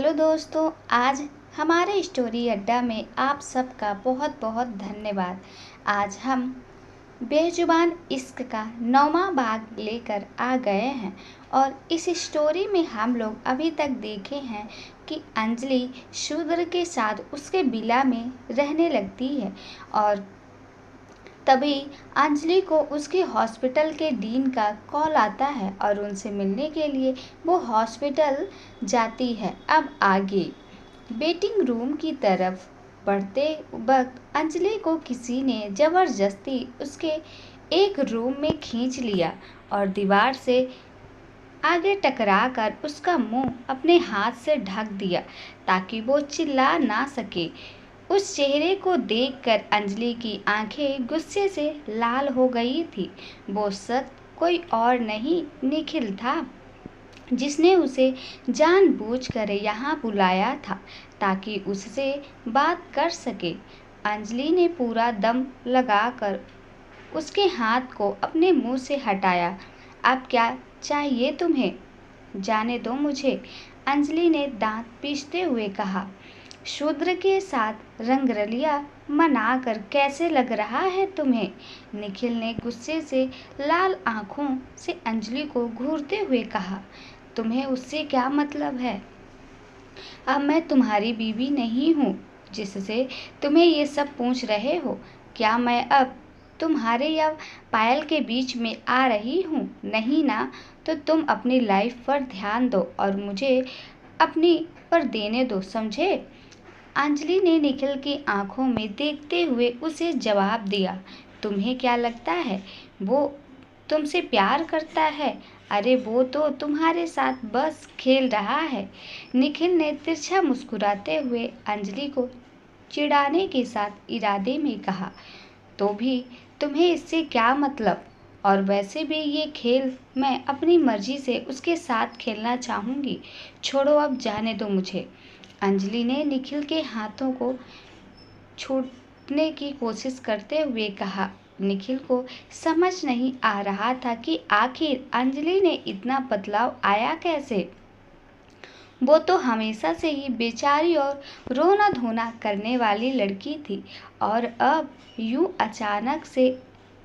Hello दोस्तों, आज हमारे स्टोरी अड्डा में आप सबका बहुत बहुत धन्यवाद। आज हम बेजुबान इश्क का 9वां भाग लेकर आ गए हैं और इस स्टोरी में हम लोग अभी तक देखे हैं कि अंजलि शूद्र के साथ उसके विला में रहने लगती है और तभी अंजलि को उसके हॉस्पिटल के डीन का कॉल आता है और उनसे मिलने के लिए वो हॉस्पिटल जाती है। अब आगे वेटिंग रूम की तरफ बढ़ते वक्त अंजलि को किसी ने ज़बरदस्ती उसके एक रूम में खींच लिया और दीवार से आगे टकरा कर उसका मुंह अपने हाथ से ढक दिया ताकि वो चिल्ला ना सके। उस चेहरे को देखकर अंजलि की आंखें गुस्से से लाल हो गई थी। वो शख्स कोई और नहीं, निखिल था, जिसने उसे जानबूझकर यहाँ बुलाया था ताकि उससे बात कर सके। अंजलि ने पूरा दम लगाकर उसके हाथ को अपने मुंह से हटाया। अब क्या चाहिए तुम्हें? जाने दो मुझे, अंजलि ने दांत पीसते हुए कहा। शूद्र के साथ रंगरलिया मनाकर कैसे लग रहा है तुम्हें? निखिल ने गुस्से से लाल आंखों से अंजलि को घूरते हुए कहा। तुम्हें उससे क्या मतलब है? अब मैं तुम्हारी बीवी नहीं हूँ जिससे तुम्हें ये सब पूछ रहे हो। क्या मैं अब तुम्हारे या पायल के बीच में आ रही हूँ? नहीं ना, तो तुम अपनी लाइफ पर ध्यान दो और मुझे अपनी पर देने दो, समझे? अंजलि ने निखिल की आंखों में देखते हुए उसे जवाब दिया। तुम्हें क्या लगता है वो तुमसे प्यार करता है? अरे वो तो तुम्हारे साथ बस खेल रहा है। निखिल ने तिरछा मुस्कुराते हुए अंजलि को चिढ़ाने के साथ इरादे में कहा। तो भी तुम्हें इससे क्या मतलब? और वैसे भी ये खेल मैं अपनी मर्जी से उसके साथ खेलना चाहूँगी। छोड़ो, अब जाने दो मुझे। अंजलि ने निखिल के हाथों को छूटने की कोशिश करते हुए कहा। निखिल को समझ नहीं आ रहा था कि आखिर अंजलि ने इतना बदलाव आया कैसे। वो तो हमेशा से ही बेचारी और रोना धोना करने वाली लड़की थी और अब यूं अचानक से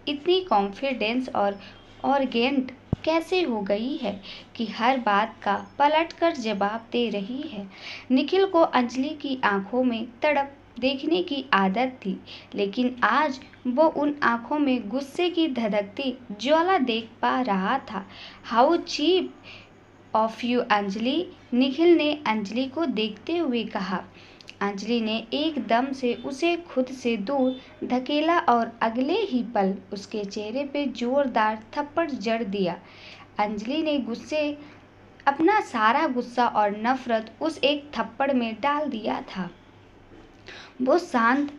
इतनी कॉन्फिडेंस और ऑर्गेंट कैसे हो गई है कि हर बात का पलट कर जवाब दे रही है। निखिल को अंजलि की आंखों में तड़प देखने की आदत थी, लेकिन आज वो उन आंखों में गुस्से की धधकती ज्वाला देख पा रहा था। How cheap of you Anjali, Nikhil ने अंजलि को देखते हुए कहा। अंजलि ने एकदम से उसे खुद से दूर धकेला और अगले ही पल उसके चेहरे पे जोरदार थप्पड़ जड़ दिया। अंजलि ने अपना सारा गुस्सा और नफरत उस एक थप्पड़ में डाल दिया था। वो शांत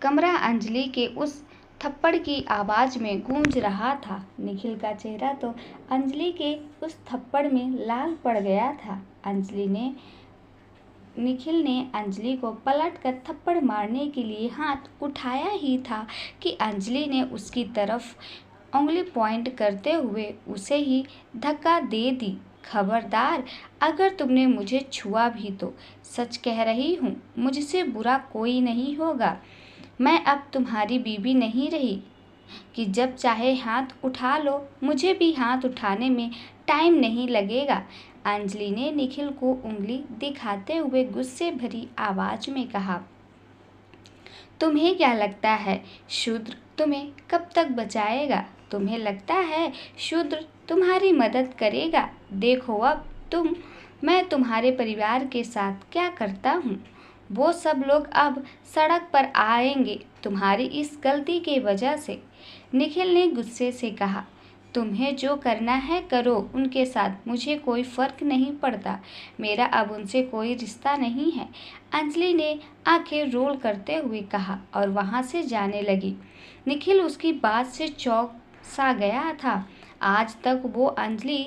कमरा अंजलि के उस थप्पड़ की आवाज में गूंज रहा था। निखिल का चेहरा तो अंजलि के उस थप्पड़ में लाल पड़ गया था। निखिल ने अंजलि को पलटकर थप्पड़ मारने के लिए हाथ उठाया ही था कि अंजलि ने उसकी तरफ उंगली पॉइंट करते हुए उसे ही धक्का दे दी। खबरदार, अगर तुमने मुझे छुआ भी तो सच कह रही हूँ, मुझसे बुरा कोई नहीं होगा। मैं अब तुम्हारी बीवी नहीं रही कि जब चाहे हाथ उठा लो। मुझे भी हाथ उठाने में टाइम नहीं लगेगा। अंजलि ने निखिल को उंगली दिखाते हुए गुस्से भरी आवाज में कहा। तुम्हें क्या लगता है शूद्र तुम्हें कब तक बचाएगा? तुम्हें लगता है शूद्र तुम्हारी मदद करेगा? देखो अब मैं तुम्हारे परिवार के साथ क्या करता हूँ। वो सब लोग अब सड़क पर आएंगे तुम्हारी इस गलती की वजह से, निखिल ने गुस्से से कहा। तुम्हें जो करना है करो उनके साथ, मुझे कोई फर्क नहीं पड़ता। मेरा अब उनसे कोई रिश्ता नहीं है, अंजलि ने आंखें रोल करते हुए कहा और वहां से जाने लगी। निखिल उसकी बात से चौंक सा गया था। आज तक वो अंजलि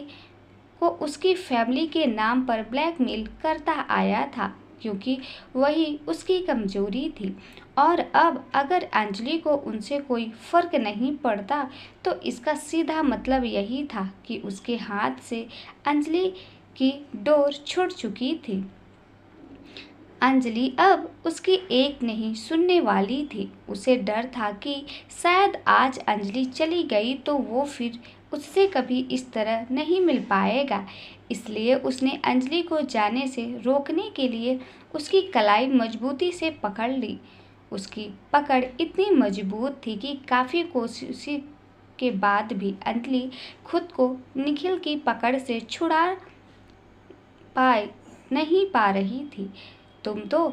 को उसकी फैमिली के नाम पर ब्लैकमेल करता आया था क्योंकि वही उसकी कमजोरी थी, और अब अगर अंजलि को उनसे कोई फर्क नहीं पड़ता तो इसका सीधा मतलब यही था कि उसके हाथ से अंजलि की डोर छूट चुकी थी। अंजलि अब उसकी एक नहीं सुनने वाली थी। उसे डर था कि शायद आज अंजलि चली गई तो वो फिर उससे कभी इस तरह नहीं मिल पाएगा। इसलिए उसने अंजलि को जाने से रोकने के लिए उसकी कलाई मजबूती से पकड़ ली। उसकी पकड़ इतनी मजबूत थी कि काफ़ी कोशिशों के बाद भी अंजलि खुद को निखिल की पकड़ से छुड़ा पाए नहीं पा रही थी। तुम तो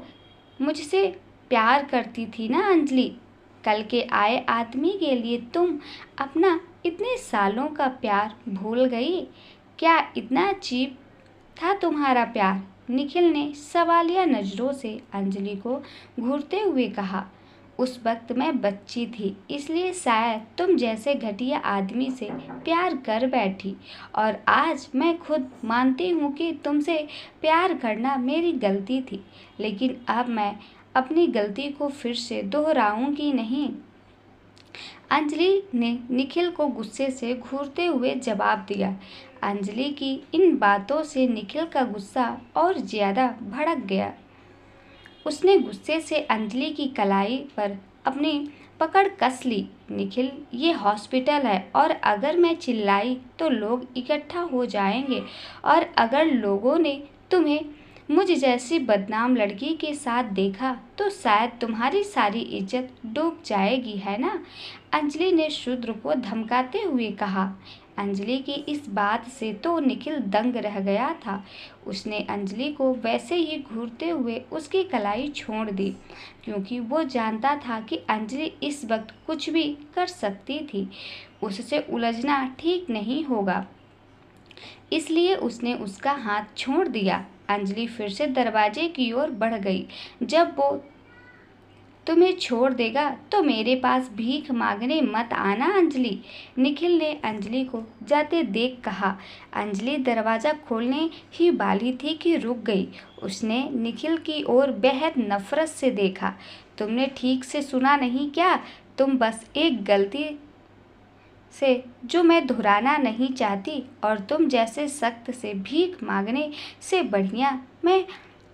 मुझसे प्यार करती थी ना अंजलि? कल के आए आदमी के लिए तुम अपना इतने सालों का प्यार भूल गई? क्या इतना चीप था तुम्हारा प्यार? निखिल ने सवालिया नज़रों से अंजलि को घूरते हुए कहा। उस वक्त मैं बच्ची थी, इसलिए शायद तुम जैसे घटिया आदमी से प्यार कर बैठी, और आज मैं खुद मानती हूँ कि तुमसे प्यार करना मेरी गलती थी, लेकिन अब मैं अपनी गलती को फिर से दोहराऊंगी नहीं। अंजलि ने निखिल को गुस्से से घूरते हुए जवाब दिया। अंजलि की इन बातों से निखिल का गुस्सा और ज़्यादा भड़क गया। उसने गुस्से से अंजलि की कलाई पर अपनी पकड़ कस ली। निखिल, ये हॉस्पिटल है और अगर मैं चिल्लाई तो लोग इकट्ठा हो जाएंगे, और अगर लोगों ने तुम्हें मुझ जैसी बदनाम लड़की के साथ देखा तो शायद तुम्हारी सारी इज्जत डूब जाएगी, है ना? अंजलि ने शूद्र को धमकाते हुए कहा। अंजलि की इस बात से तो निखिल दंग रह गया था। उसने अंजलि को वैसे ही घूरते हुए उसकी कलाई छोड़ दी, क्योंकि वो जानता था कि अंजलि इस वक्त कुछ भी कर सकती थी। उससे उलझना ठीक नहीं होगा, इसलिए उसने उसका हाथ छोड़ दिया। अंजलि फिर से दरवाजे की ओर बढ़ गई। जब वो तुम्हें छोड़ देगा तो मेरे पास भीख मांगने मत आना अंजलि, निखिल ने अंजलि को जाते देख कहा। अंजलि दरवाज़ा खोलने ही वाली थी कि रुक गई। उसने निखिल की ओर बेहद नफरत से देखा। तुमने ठीक से सुना नहीं क्या? तुम बस एक गलती से जो मैं दोहराना नहीं चाहती, और तुम जैसे सख्त से भीख मांगने से बढ़िया मैं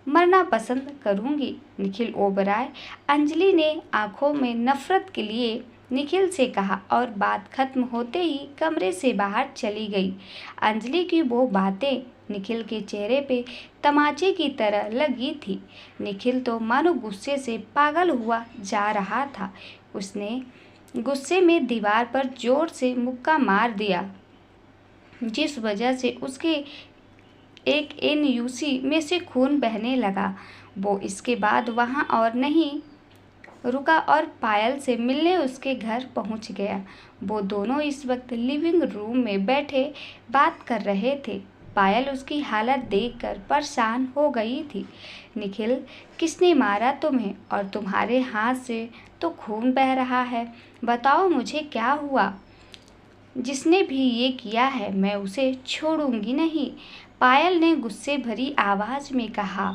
मरना पसंद करूंगी, निखिल ओबराय। अंजलि ने आंखों में नफरत के लिए निखिल से कहा और बात खत्म होते ही कमरे से बाहर चली गई। अंजलि की वो बातें निखिल के चेहरे पे तमाचे की तरह लगी थी। निखिल तो मानो गुस्से से पागल हुआ जा रहा था। उसने गुस्से में दीवार पर जोर से मुक्का मार दिया, जिस वजह से उसके एक एनयूसी में से खून बहने लगा। वो इसके बाद वहाँ और नहीं रुका और पायल से मिलने उसके घर पहुँच गया। वो दोनों इस वक्त लिविंग रूम में बैठे बात कर रहे थे। पायल उसकी हालत देखकर परेशान हो गई थी। निखिल, किसने मारा तुम्हें? और तुम्हारे हाथ से तो खून बह रहा है। बताओ मुझे क्या हुआ? जिसने भी ये किया है मैं उसे छोड़ूंगी नहीं, पायल ने गुस्से भरी आवाज़ में कहा।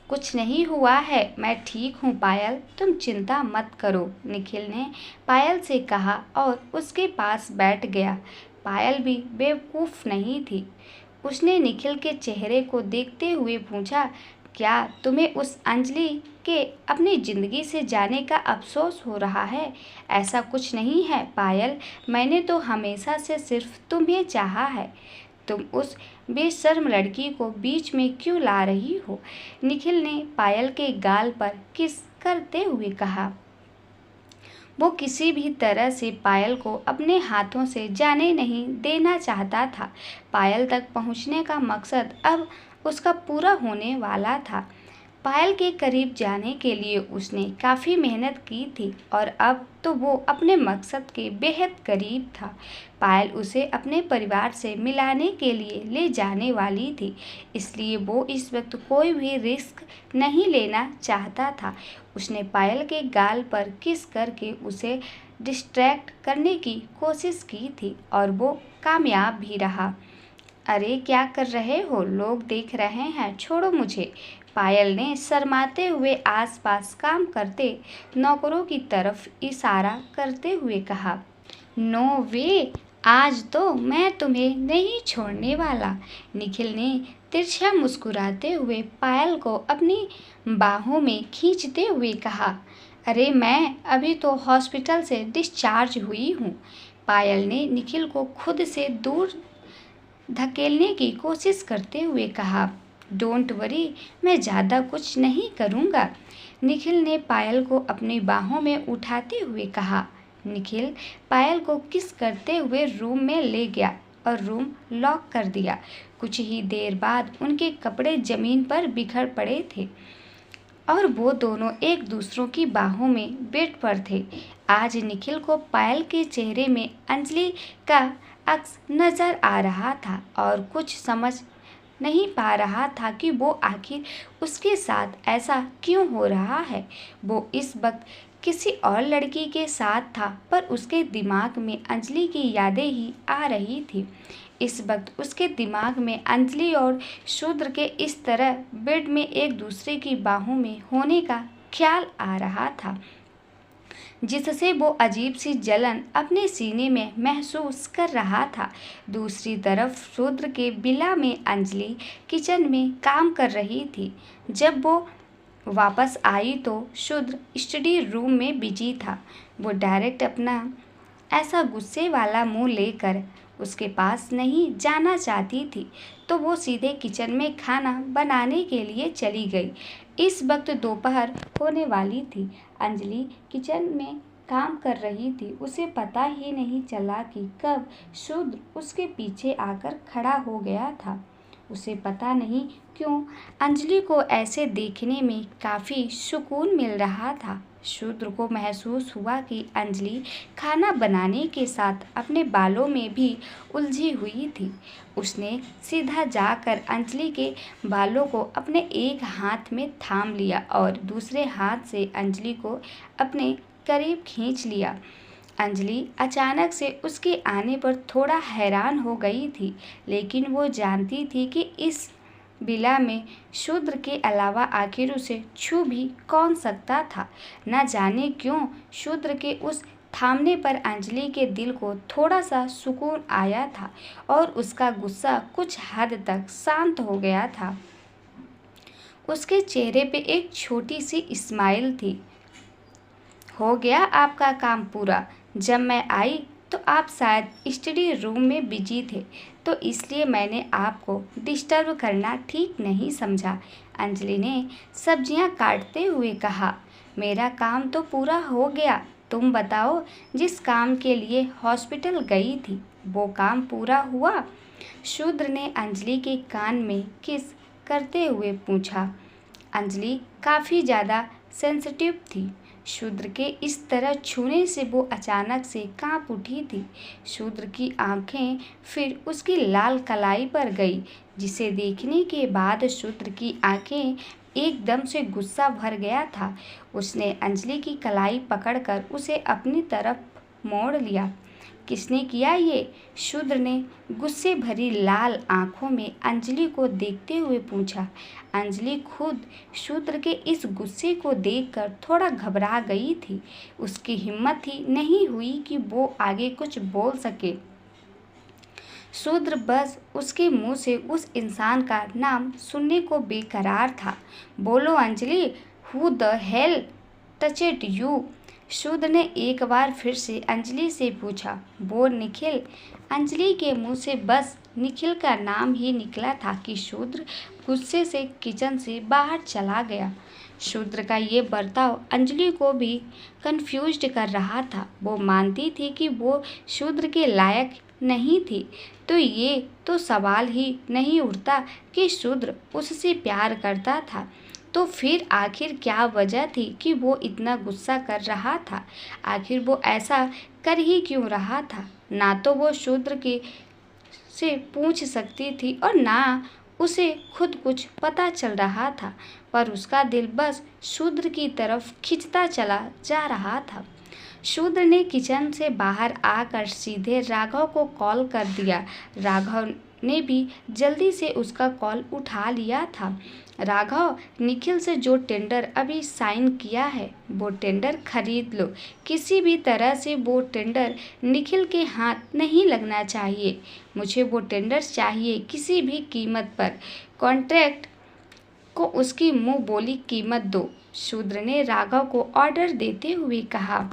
कुछ नहीं हुआ है, मैं ठीक हूँ पायल, तुम चिंता मत करो, निखिल ने पायल से कहा और उसके पास बैठ गया। पायल भी बेवकूफ़ नहीं थी। उसने निखिल के चेहरे को देखते हुए पूछा, क्या तुम्हें उस अंजलि के अपनी ज़िंदगी से जाने का अफसोस हो रहा है? ऐसा कुछ नहीं है पायल, मैंने तो हमेशा से सिर्फ तुम्हें चाहा है। तुम उस बेशर्म लड़की को बीच में क्यों ला रही हो? निखिल ने पायल के गाल पर किस करते हुए कहा। वो किसी भी तरह से पायल को अपने हाथों से जाने नहीं देना चाहता था। पायल तक पहुंचने का मकसद अब उसका पूरा होने वाला था। पायल के करीब जाने के लिए उसने काफ़ी मेहनत की थी और अब तो वो अपने मकसद के बेहद करीब था। पायल उसे अपने परिवार से मिलाने के लिए ले जाने वाली थी, इसलिए वो इस वक्त कोई भी रिस्क नहीं लेना चाहता था। उसने पायल के गाल पर किस करके उसे डिस्ट्रैक्ट करने की कोशिश की थी और वो कामयाब भी रहा। अरे क्या कर रहे हो? लोग देख रहे हैं, छोड़ो मुझे, पायल ने शर्माते हुए आसपास काम करते नौकरों की तरफ इशारा करते हुए कहा। नो वे, आज तो मैं तुम्हें नहीं छोड़ने वाला, निखिल ने तिरछा मुस्कुराते हुए पायल को अपनी बाहों में खींचते हुए कहा, अरे मैं अभी तो हॉस्पिटल से डिस्चार्ज हुई हूँ। पायल ने निखिल को खुद से दूर धकेलने की कोशिश करते हुए कहा, डोंट वरी, मैं ज़्यादा कुछ नहीं करूँगा। निखिल ने पायल को अपनी बाहों में उठाते हुए कहा। निखिल पायल को किस करते हुए रूम में ले गया और रूम लॉक कर दिया। कुछ ही देर बाद उनके कपड़े जमीन पर बिखर पड़े थे और वो दोनों एक दूसरों की बाहों में बेड पर थे। आज निखिल को पायल के चेहरे में अंजलि का अक्स नजर आ रहा था और कुछ समझ नहीं पा रहा था कि वो आखिर उसके साथ ऐसा क्यों हो रहा है। वो इस वक्त किसी और लड़की के साथ था, पर उसके दिमाग में अंजलि की यादें ही आ रही थी। इस वक्त उसके दिमाग में अंजलि और शूद्र के इस तरह बेड में एक दूसरे की बाहों में होने का ख्याल आ रहा था, जिससे वो अजीब सी जलन अपने सीने में महसूस कर रहा था। दूसरी तरफ शूद्र के विला में अंजलि किचन में काम कर रही थी। जब वो वापस आई तो शूद्र स्टडी रूम में बिजी था। वो डायरेक्ट अपना ऐसा गुस्से वाला मुंह लेकर उसके पास नहीं जाना चाहती थी, तो वो सीधे किचन में खाना बनाने के लिए चली गई। इस वक्त दोपहर होने वाली थी। अंजलि किचन में काम कर रही थी। उसे पता ही नहीं चला कि कब शूद्र उसके पीछे आकर खड़ा हो गया था। उसे पता नहीं क्यों अंजलि को ऐसे देखने में काफ़ी सुकून मिल रहा था। शूद्र को महसूस हुआ कि अंजलि खाना बनाने के साथ अपने बालों में भी उलझी हुई थी। उसने सीधा जाकर अंजलि के बालों को अपने एक हाथ में थाम लिया और दूसरे हाथ से अंजलि को अपने करीब खींच लिया। अंजलि अचानक से उसके आने पर थोड़ा हैरान हो गई थी, लेकिन वो जानती थी कि इस विला में शूद्र के अलावा आखिर उसे छू भी कौन सकता था। न जाने क्यों शूद्र के उस थामने पर अंजलि के दिल को थोड़ा सा सुकून आया था और उसका गुस्सा कुछ हद तक शांत हो गया था। उसके चेहरे पे एक छोटी सी स्माइल थी। हो गया आपका काम पूरा। जब मैं आई तो आप शायद स्टडी रूम में बिजी थे, तो इसलिए मैंने आपको डिस्टर्ब करना ठीक नहीं समझा। अंजलि ने सब्जियां काटते हुए कहा, मेरा काम तो पूरा हो गया। तुम बताओ, जिस काम के लिए हॉस्पिटल गई थी वो काम पूरा हुआ? शूद्र ने अंजलि के कान में किस करते हुए पूछा। अंजलि काफ़ी ज़्यादा सेंसिटिव थी। शूद्र के इस तरह छूने से वो अचानक से कांप उठी थी। शूद्र की आंखें फिर उसकी लाल कलाई पर गई, जिसे देखने के बाद शूद्र की आंखें एकदम से गुस्सा भर गया था। उसने अंजलि की कलाई पकड़कर उसे अपनी तरफ मोड़ लिया। किसने किया ये? शूद्र ने गुस्से भरी लाल आंखों में अंजलि को देखते हुए पूछा। अंजलि खुद शूद्र के इस गुस्से को देखकर थोड़ा घबरा गई थी। उसकी हिम्मत ही नहीं हुई कि वो आगे कुछ बोल सके। शूद्र बस उसके मुंह से उस इंसान का नाम सुनने को बेकरार था। बोलो Anjali, who the hell touched you? शूद्र ने एक बार फिर से अंजलि से पूछा। वो निखिल। अंजलि के मुंह से बस निखिल का नाम ही निकला था कि शूद्र गुस्से से किचन से बाहर चला गया। शूद्र का ये बर्ताव अंजलि को भी कंफ्यूज्ड कर रहा था। वो मानती थी कि वो शूद्र के लायक नहीं थी, तो ये तो सवाल ही नहीं उठता कि शूद्र उससे प्यार करता था। तो फिर आखिर क्या वजह थी कि वो इतना गुस्सा कर रहा था? आखिर वो ऐसा कर ही क्यों रहा था? ना तो वो शूद्र के से पूछ सकती थी और ना उसे खुद कुछ पता चल रहा था, पर उसका दिल बस शूद्र की तरफ खिंचता चला जा रहा था। शूद्र ने किचन से बाहर आकर सीधे राघव को कॉल कर दिया। राघव ने भी जल्दी से उसका कॉल उठा लिया था। राघव, निखिल से जो टेंडर अभी साइन किया है वो टेंडर खरीद लो। किसी भी तरह से वो टेंडर निखिल के हाथ नहीं लगना चाहिए। मुझे वो टेंडर चाहिए किसी भी कीमत पर। कॉन्ट्रैक्ट को उसकी मुंह बोली कीमत दो। शूद्र ने राघव को ऑर्डर देते हुए कहा।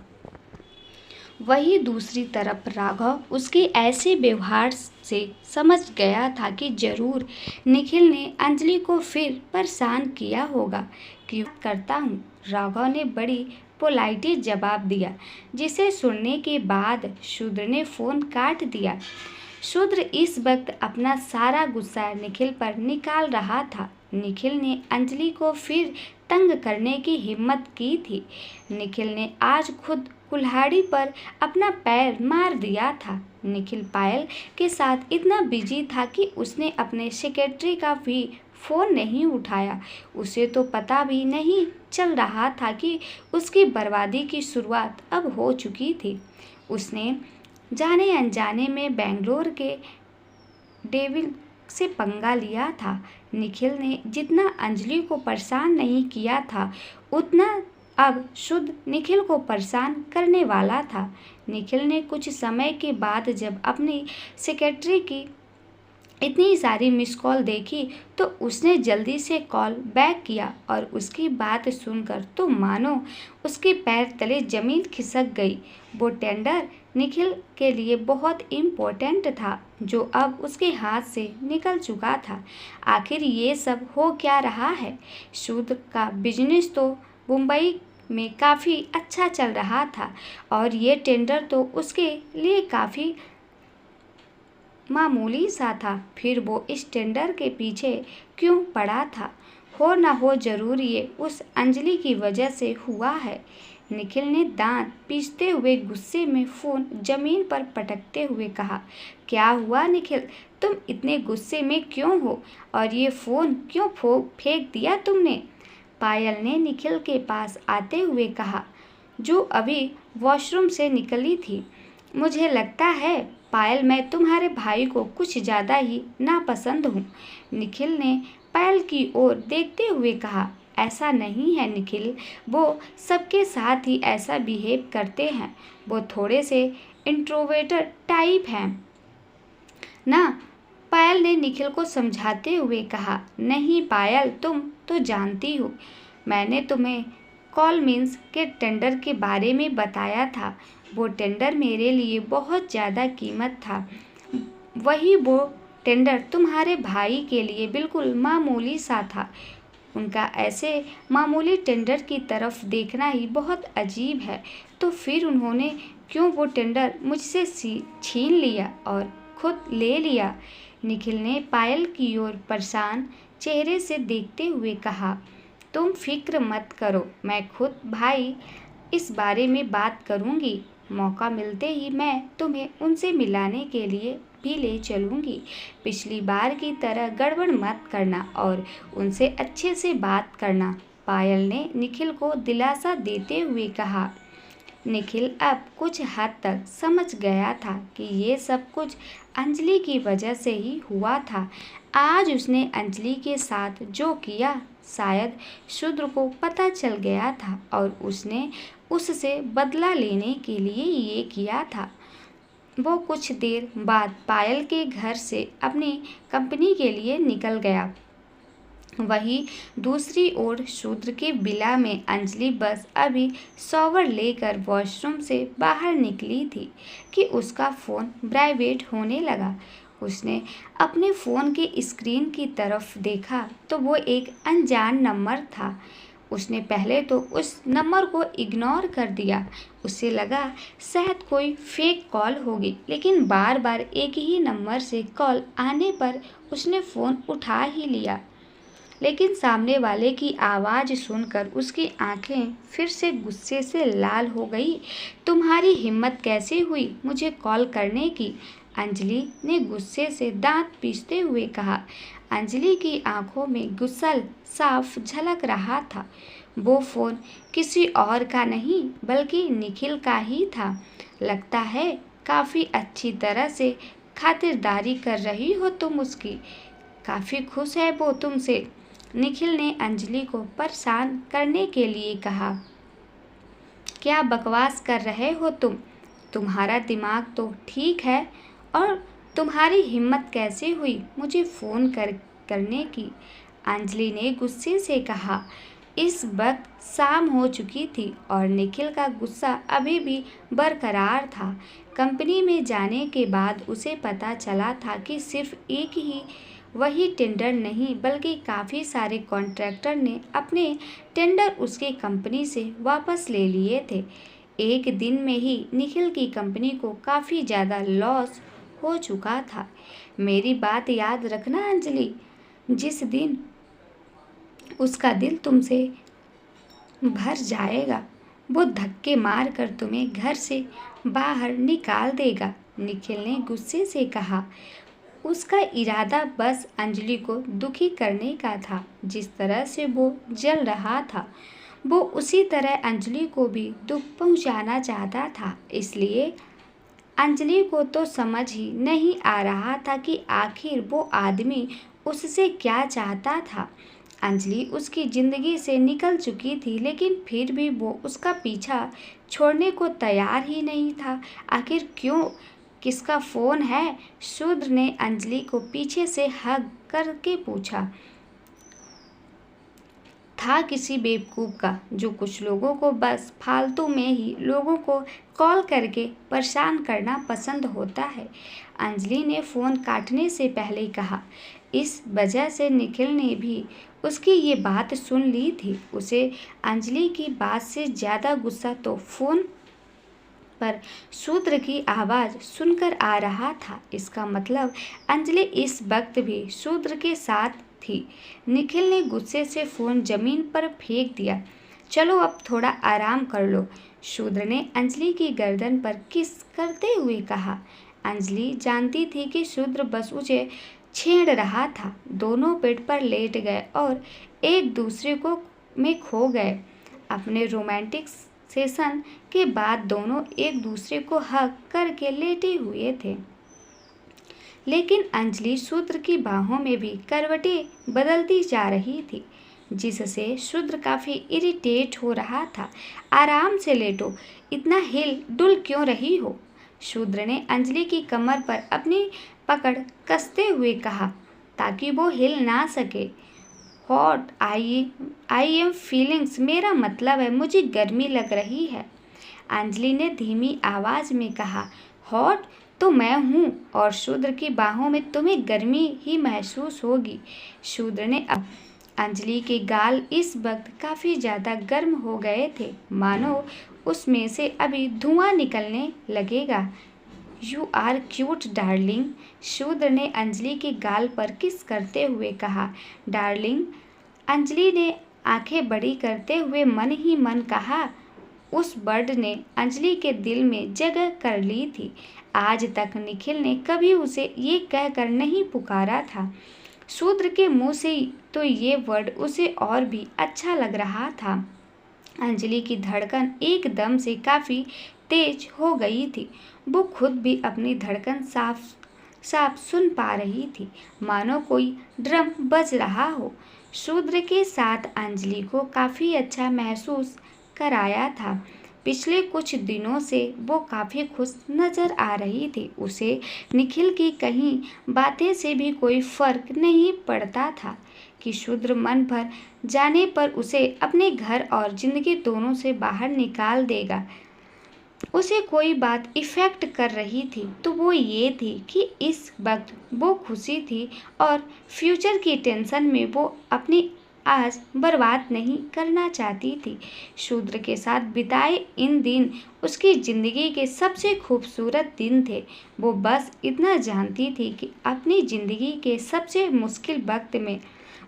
वहीं दूसरी तरफ राघव उसके ऐसे व्यवहार से समझ गया था कि जरूर निखिल ने अंजलि को फिर परेशान किया होगा। क्यों करता हूँ, राघव ने बड़ी पोलाइटली जवाब दिया, जिसे सुनने के बाद शूद्र ने फोन काट दिया। शूद्र इस वक्त अपना सारा गुस्सा निखिल पर निकाल रहा था। निखिल ने अंजलि को फिर तंग करने की हिम्मत की थी। निखिल ने आज खुद कुल्हाड़ी पर अपना पैर मार दिया था। निखिल पायल के साथ इतना बिजी था कि उसने अपने सेक्रेटरी का भी फ़ोन नहीं उठाया। उसे तो पता भी नहीं चल रहा था कि उसकी बर्बादी की शुरुआत अब हो चुकी थी। उसने जाने अनजाने में बेंगलोर के डेविल से पंगा लिया था। निखिल ने जितना अंजलि को परेशान नहीं किया था, उतना अब शुद्ध निखिल को परेशान करने वाला था। निखिल ने कुछ समय के बाद जब अपनी सेक्रेटरी की इतनी सारी मिस कॉल देखी तो उसने जल्दी से कॉल बैक किया और उसकी बात सुनकर तो मानो उसके पैर तले जमीन खिसक गई। वो टेंडर निखिल के लिए बहुत इम्पोर्टेंट था, जो अब उसके हाथ से निकल चुका था। आखिर ये सब हो क्या रहा है? शूद्र का बिजनेस तो मुंबई में काफ़ी अच्छा चल रहा था और ये टेंडर तो उसके लिए काफ़ी मामूली सा था। फिर वो इस टेंडर के पीछे क्यों पड़ा था? हो ना हो जरूर ये उस अंजलि की वजह से हुआ है। निखिल ने दांत पीसते हुए गुस्से में फ़ोन जमीन पर पटकते हुए कहा। क्या हुआ निखिल, तुम इतने गुस्से में क्यों हो और ये फ़ोन क्यों फेंक दिया तुमने? पायल ने निखिल के पास आते हुए कहा, जो अभी वॉशरूम से निकली थी। मुझे लगता है पायल, मैं तुम्हारे भाई को कुछ ज़्यादा ही नापसंद हूँ। निखिल ने पायल की ओर देखते हुए कहा। ऐसा नहीं है निखिल, वो सबके साथ ही ऐसा बिहेव करते हैं। वो थोड़े से इंट्रोवर्टेड टाइप हैं ना, पायल ने निखिल को समझाते हुए कहा। नहीं पायल, तुम तो जानती हो, मैंने तुम्हें कॉलमिन्स के टेंडर के बारे में बताया था। वो टेंडर मेरे लिए बहुत ज़्यादा कीमत था। वही वो टेंडर तुम्हारे भाई के लिए बिल्कुल मामूली सा था। उनका ऐसे मामूली टेंडर की तरफ देखना ही बहुत अजीब है। तो फिर उन्होंने क्यों वो टेंडर मुझसे छीन लिया और खुद ले लिया? निखिल ने पायल की ओर परेशान चेहरे से देखते हुए कहा। तुम फिक्र मत करो, मैं खुद भाई इस बारे में बात करूंगी। मौका मिलते ही मैं तुम्हें उनसे मिलाने के लिए भी ले चलूंगी। पिछली बार की तरह गड़बड़ मत करना और उनसे अच्छे से बात करना, पायल ने निखिल को दिलासा देते हुए कहा। निखिल अब कुछ हद तक समझ गया था कि ये सब कुछ अंजलि की वजह से ही हुआ था। आज उसने अंजलि के साथ जो किया शायद शूद्र को पता चल गया था और उसने उससे बदला लेने के लिए ये किया था। वो कुछ देर बाद पायल के घर से अपनी कंपनी के लिए निकल गया। वहीं दूसरी ओर शूद्र के विला में अंजलि बस अभी शॉवर लेकर वॉशरूम से बाहर निकली थी कि उसका फ़ोन वाइब्रेट होने लगा। उसने अपने फ़ोन के स्क्रीन की तरफ देखा तो वो एक अनजान नंबर था। उसने पहले तो उस नंबर को इग्नोर कर दिया। उसे लगा शायद कोई फेक कॉल होगी, लेकिन बार बार एक ही नंबर से कॉल आने पर उसने फ़ोन उठा ही लिया। लेकिन सामने वाले की आवाज़ सुनकर उसकी आंखें फिर से गुस्से से लाल हो गई। तुम्हारी हिम्मत कैसे हुई मुझे कॉल करने की? अंजलि ने गुस्से से दांत पीसते हुए कहा। अंजलि की आंखों में गुस्सा साफ झलक रहा था। वो फ़ोन किसी और का नहीं बल्कि निखिल का ही था। लगता है काफ़ी अच्छी तरह से खातिरदारी कर रही हो तुम उसकी। काफ़ी खुश है वो तुमसे, निखिल ने अंजलि को परेशान करने के लिए कहा। क्या बकवास कर रहे हो तुम? तुम्हारा दिमाग तो ठीक है और तुम्हारी हिम्मत कैसे हुई मुझे फ़ोन करने की। अंजलि ने गुस्से से कहा। इस वक्त शाम हो चुकी थी और निखिल का गुस्सा अभी भी बरकरार था। कंपनी में जाने के बाद उसे पता चला था कि सिर्फ एक ही वही टेंडर नहीं बल्कि काफ़ी सारे कॉन्ट्रैक्टर ने अपने टेंडर उसकी कंपनी से वापस ले लिए थे। एक दिन में ही निखिल की कंपनी को काफ़ी ज़्यादा लॉस हो चुका था। मेरी बात याद रखना अंजलि, जिस दिन उसका दिल तुमसे भर जाएगा वो धक्के मार कर तुम्हें घर से बाहर निकाल देगा, निखिल ने गुस्से से कहा। उसका इरादा बस अंजलि को दुखी करने का था। जिस तरह से वो जल रहा था वो उसी तरह अंजलि को भी दुख पहुंचाना चाहता था। इसलिए अंजलि को तो समझ ही नहीं आ रहा था कि आखिर वो आदमी उससे क्या चाहता था। अंजलि उसकी ज़िंदगी से निकल चुकी थी लेकिन फिर भी वो उसका पीछा छोड़ने को तैयार ही नहीं था। आखिर क्यों? किसका फ़ोन है? शूद्र ने अंजलि को पीछे से हग करके पूछा। था किसी बेवकूफ़ का, जो कुछ लोगों को बस फालतू में ही लोगों को कॉल करके परेशान करना पसंद होता है, अंजलि ने फ़ोन काटने से पहले कहा। इस वजह से निखिल ने भी उसकी ये बात सुन ली थी। उसे अंजलि की बात से ज़्यादा गुस्सा तो फ़ोन पर शूद्र की आवाज़ सुनकर आ रहा था। इसका मतलब अंजलि इस वक्त भी शूद्र के साथ थी। निखिल ने गुस्से से फ़ोन ज़मीन पर फेंक दिया। चलो अब थोड़ा आराम कर लो, शूद्र ने अंजलि की गर्दन पर किस करते हुए कहा। अंजलि जानती थी कि शूद्र बस उसे छेड़ रहा था। दोनों बेड पर लेट गए और एक दूसरे को में खो गए। अपने रोमांटिक सेशन के बाद दोनों एक दूसरे को हग करके लेटे हुए थे। लेकिन अंजलि शूद्र की बाहों में भी करवटें बदलती जा रही थी, जिससे शूद्र काफ़ी इरिटेट हो रहा था। आराम से लेटो, इतना हिल डुल क्यों रही हो? शूद्र ने अंजलि की कमर पर अपनी पकड़ कसते हुए कहा, ताकि वो हिल ना सके। हॉट आई एम फीलिंग्स, मेरा मतलब है मुझे गर्मी लग रही है, अंजलि ने धीमी आवाज़ में कहा। हॉट तो मैं हूँ और शूद्र की बाहों में तुम्हें गर्मी ही महसूस होगी। शूद्र ने अंजलि के गाल इस वक्त काफ़ी ज़्यादा गर्म हो गए थे, मानो उसमें से अभी धुआं निकलने लगेगा। यू आर क्यूट डार्लिंग, शूद्र ने अंजलि के गाल पर किस करते हुए कहा। डार्लिंग, अंजलि ने आंखें बड़ी करते हुए मन ही मन कहा। उस वर्ड ने अंजलि के दिल में जगह कर ली थी। आज तक निखिल ने कभी उसे ये कहकर नहीं पुकारा था। शूद्र के मुंह से तो ये वर्ड उसे और भी अच्छा लग रहा था। अंजलि की धड़कन एकदम से काफ़ी तेज हो गई थी। वो खुद भी अपनी धड़कन साफ साफ सुन पा रही थी, मानो कोई ड्रम बज रहा हो। शूद्र के साथ अंजलि को काफ़ी अच्छा महसूस कराया था। पिछले कुछ दिनों से वो काफ़ी खुश नज़र आ रही थी। उसे निखिल की कहीं बातें से भी कोई फ़र्क नहीं पड़ता था कि शूद्र मन भर जाने पर उसे अपने घर और ज़िंदगी दोनों से बाहर निकाल देगा। उसे कोई बात इफ़ेक्ट कर रही थी तो वो ये थी कि इस वक्त वो खुशी थी और फ्यूचर की टेंशन में वो अपनी आज बर्बाद नहीं करना चाहती थी। शूद्र के साथ बिताए इन दिन उसकी ज़िंदगी के सबसे खूबसूरत दिन थे। वो बस इतना जानती थी कि अपनी ज़िंदगी के सबसे मुश्किल वक्त में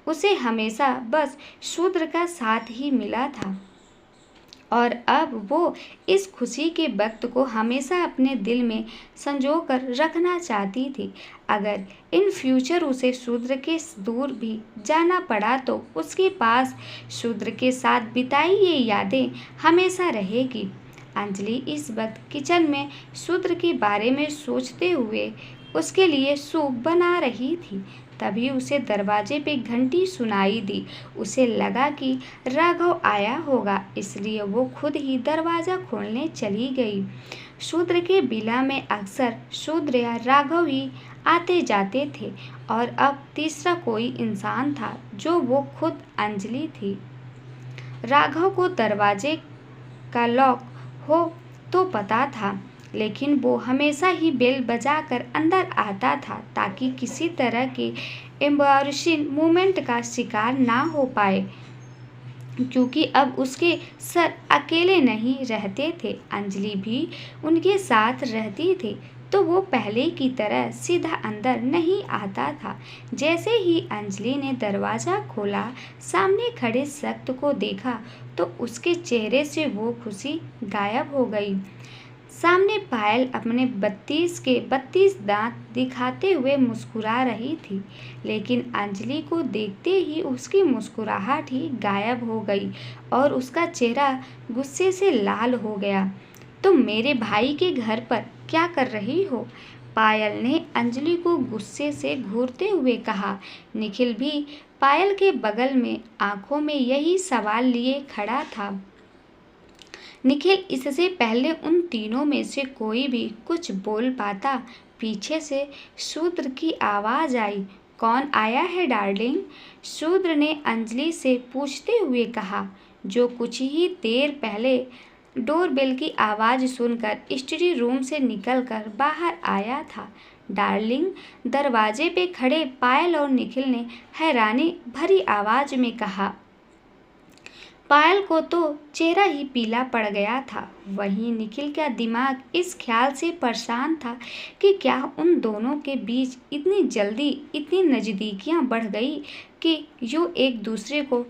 उसे हमेशा बस शूद्र का साथ ही मिला था और अब वो इस खुशी के वक्त को हमेशा अपने दिल में संजो कर रखना चाहती थी। अगर इन फ्यूचर उसे शूद्र के दूर भी जाना पड़ा तो उसके पास शूद्र के साथ बिताई ये यादें हमेशा रहेगी। अंजलि इस वक्त किचन में शूद्र के बारे में सोचते हुए उसके लिए सूप बना रही थी। तभी उसे दरवाजे पे घंटी सुनाई दी। उसे लगा कि राघव आया होगा, इसलिए वो खुद ही दरवाज़ा खोलने चली गई। शूद्र के विला में अक्सर शूद्र या राघव ही आते जाते थे और अब तीसरा कोई इंसान था, जो वो खुद अंजलि थी। राघव को दरवाजे का लॉक हो तो पता था, लेकिन वो हमेशा ही बेल बजाकर अंदर आता था ताकि किसी तरह के एम्बैरसिंग मोमेंट का शिकार ना हो पाए। क्योंकि अब उसके सर अकेले नहीं रहते थे, अंजलि भी उनके साथ रहती थी, तो वो पहले की तरह सीधा अंदर नहीं आता था। जैसे ही अंजलि ने दरवाज़ा खोला, सामने खड़े सख्त को देखा तो उसके चेहरे से वो खुशी गायब हो गई। सामने पायल अपने 32 के 32 दांत दिखाते हुए मुस्कुरा रही थी, लेकिन अंजलि को देखते ही उसकी मुस्कुराहट ही गायब हो गई और उसका चेहरा गुस्से से लाल हो गया। तुम मेरे भाई के घर पर क्या कर रही हो? पायल ने अंजलि को गुस्से से घूरते हुए कहा। निखिल भी पायल के बगल में आंखों में यही सवाल लिए खड़ा था। निखिल इससे पहले उन तीनों में से कोई भी कुछ बोल पाता, पीछे से शूद्र की आवाज़ आई। कौन आया है डार्लिंग? शूद्र ने अंजलि से पूछते हुए कहा, जो कुछ ही देर पहले डोरबेल की आवाज़ सुनकर स्टडी रूम से निकलकर बाहर आया था। डार्लिंग, दरवाजे पे खड़े पायल और निखिल ने हैरानी भरी आवाज़ में कहा। पायल को तो चेहरा ही पीला पड़ गया था। वहीं निखिल का दिमाग इस ख्याल से परेशान था कि क्या उन दोनों के बीच इतनी जल्दी इतनी नज़दीकियां बढ़ गई कि जो एक दूसरे को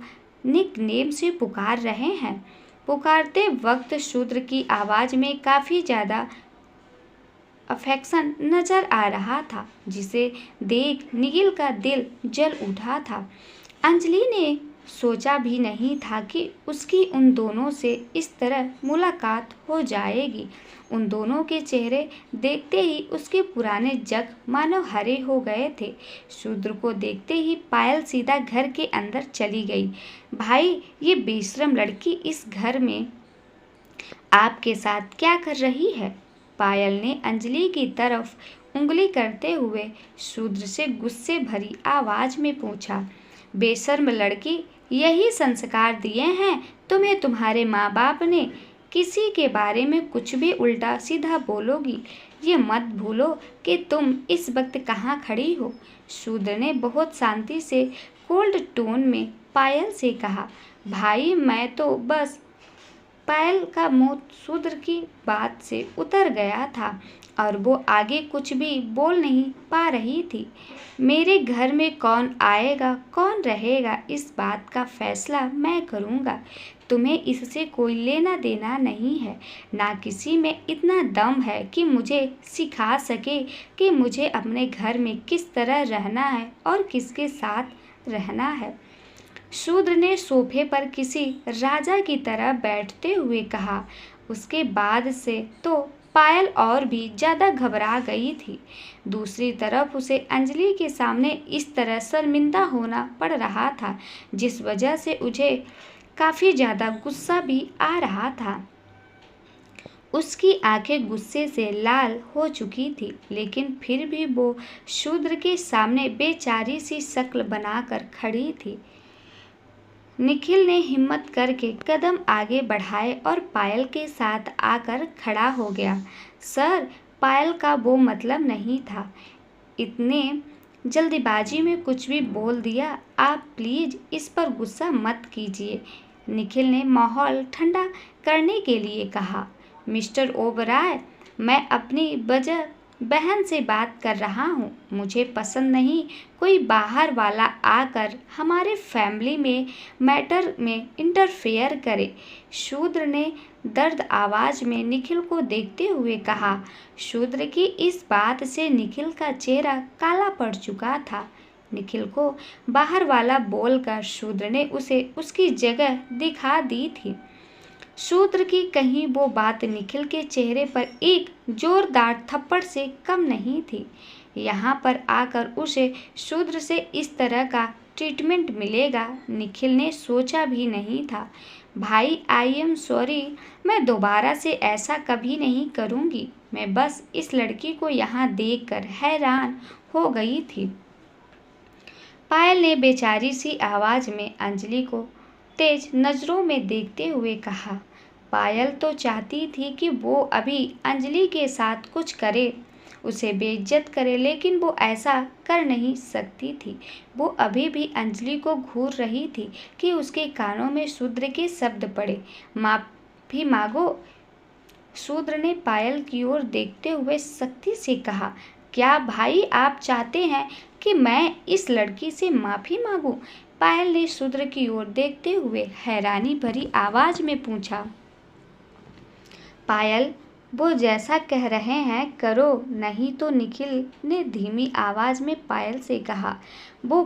निकनेम से पुकार रहे हैं। पुकारते वक्त शूद्र की आवाज़ में काफ़ी ज़्यादा अफेक्शन नज़र आ रहा था, जिसे देख निखिल का दिल जल उठा था। अंजलि ने सोचा भी नहीं था कि उसकी उन दोनों से इस तरह मुलाकात हो जाएगी। उन दोनों के चेहरे देखते ही उसके पुराने जख्म मानो हरे हो गए थे। शूद्र को देखते ही पायल सीधा घर के अंदर चली गई। भाई, ये बेशरम लड़की इस घर में आपके साथ क्या कर रही है? पायल ने अंजलि की तरफ उंगली करते हुए शूद्र से गुस्से भरी आवाज़ में पूछा। बेशर्म लड़की, यही संस्कार दिए हैं तुम्हें तुम्हारे माँ बाप ने? किसी के बारे में कुछ भी उल्टा सीधा बोलोगी। ये मत भूलो कि तुम इस वक्त कहाँ खड़ी हो। शूद्र ने बहुत शांति से कोल्ड टोन में पायल से कहा। भाई, मैं तो बस पायल का मुंह शूद्र की बात से उतर गया था और वो आगे कुछ भी बोल नहीं पा रही थी। मेरे घर में कौन आएगा कौन रहेगा, इस बात का फैसला मैं करूँगा। तुम्हें इससे कोई लेना देना नहीं है। ना किसी में इतना दम है कि मुझे सिखा सके कि मुझे अपने घर में किस तरह रहना है और किसके साथ रहना है। शूद्र ने सोफे पर किसी राजा की तरह बैठते हुए कहा। उसके बाद से तो पायल और भी ज़्यादा घबरा गई थी। दूसरी तरफ उसे अंजलि के सामने इस तरह शर्मिंदा होना पड़ रहा था, जिस वजह से उसे काफ़ी ज़्यादा गुस्सा भी आ रहा था। उसकी आंखें गुस्से से लाल हो चुकी थी, लेकिन फिर भी वो शूद्र के सामने बेचारी सी शक्ल बनाकर खड़ी थी। निखिल ने हिम्मत करके कदम आगे बढ़ाए और पायल के साथ आकर खड़ा हो गया। सर, पायल का वो मतलब नहीं था। इतने जल्दीबाजी में कुछ भी बोल दिया। आप प्लीज़ इस पर गुस्सा मत कीजिए। निखिल ने माहौल ठंडा करने के लिए कहा। मिस्टर ओबराय, मैं अपनी बहन से बात कर रहा हूँ। मुझे पसंद नहीं कोई बाहर वाला आकर हमारे फैमिली में मैटर में इंटरफेयर करे। शूद्र ने दर्द आवाज़ में निखिल को देखते हुए कहा। शूद्र की इस बात से निखिल का चेहरा काला पड़ चुका था। निखिल को बाहर वाला बोलकर शूद्र ने उसे उसकी जगह दिखा दी थी। शूद्र की कहीं वो बात निखिल के चेहरे पर एक जोरदार थप्पड़ से कम नहीं थी। यहाँ पर आकर उसे शूद्र से इस तरह का ट्रीटमेंट मिलेगा, निखिल ने सोचा भी नहीं था। भाई, आई एम सॉरी, मैं दोबारा से ऐसा कभी नहीं करूँगी। मैं बस इस लड़की को यहाँ देखकर हैरान हो गई थी। पायल ने बेचारी सी आवाज में अंजलि को तेज नजरों में देखते हुए कहा। पायल तो चाहती थी कि वो अभी अंजलि के साथ कुछ करे, उसे बेइज्जत करे, लेकिन वो ऐसा कर नहीं सकती थी। वो अभी भी अंजलि को घूर रही थी कि उसके कानों में शूद्र के शब्द पड़े। माफी मांगो। शूद्र ने पायल की ओर देखते हुए सख्ती से कहा। क्या भाई आप चाहते हैं कि मैं इस लड़की से माफी मांगूं? पायल ने शूद्र की ओर देखते हुए हैरानी भरी आवाज में पूछा। पायल, वो जैसा कह रहे हैं करो, नहीं तो, निखिल ने धीमी आवाज में पायल से कहा। वो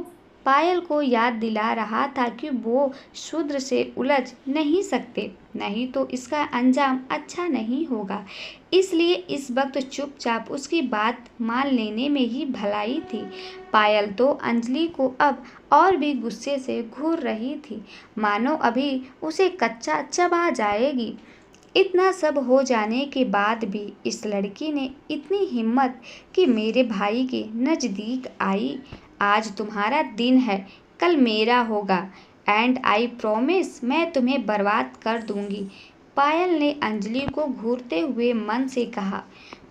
पायल को याद दिला रहा था कि वो शूद्र से उलझ नहीं सकते, नहीं तो इसका अंजाम अच्छा नहीं होगा। इसलिए इस वक्त चुपचाप उसकी बात मान लेने में ही भलाई थी। पायल तो अंजलि को अब और भी गुस्से से घूर रही थी, मानो अभी उसे कच्चा चबा जाएगी। इतना सब हो जाने के बाद भी इस लड़की ने इतनी हिम्मत कि मेरे भाई के नज़दीक आई। आज तुम्हारा दिन है, कल मेरा होगा, एंड आई प्रॉमिस मैं तुम्हें बर्बाद कर दूंगी। पायल ने अंजलि को घूरते हुए मन से कहा।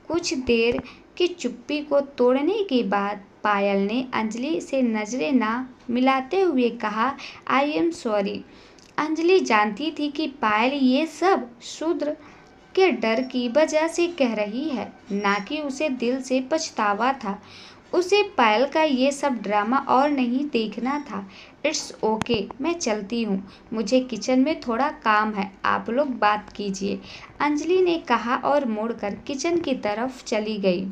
कुछ देर की चुप्पी को तोड़ने के बाद पायल ने अंजलि से नजरें ना मिलाते हुए कहा, आई एम सॉरी। अंजलि जानती थी कि पायल ये सब शूद्र के डर की वजह से कह रही है, ना कि उसे दिल से पछतावा था। उसे पायल का ये सब ड्रामा और नहीं देखना था। इट्स ओके, मैं चलती हूँ, मुझे किचन में थोड़ा काम है, आप लोग बात कीजिए, अंजलि ने कहा और मुड़कर किचन की तरफ चली गई।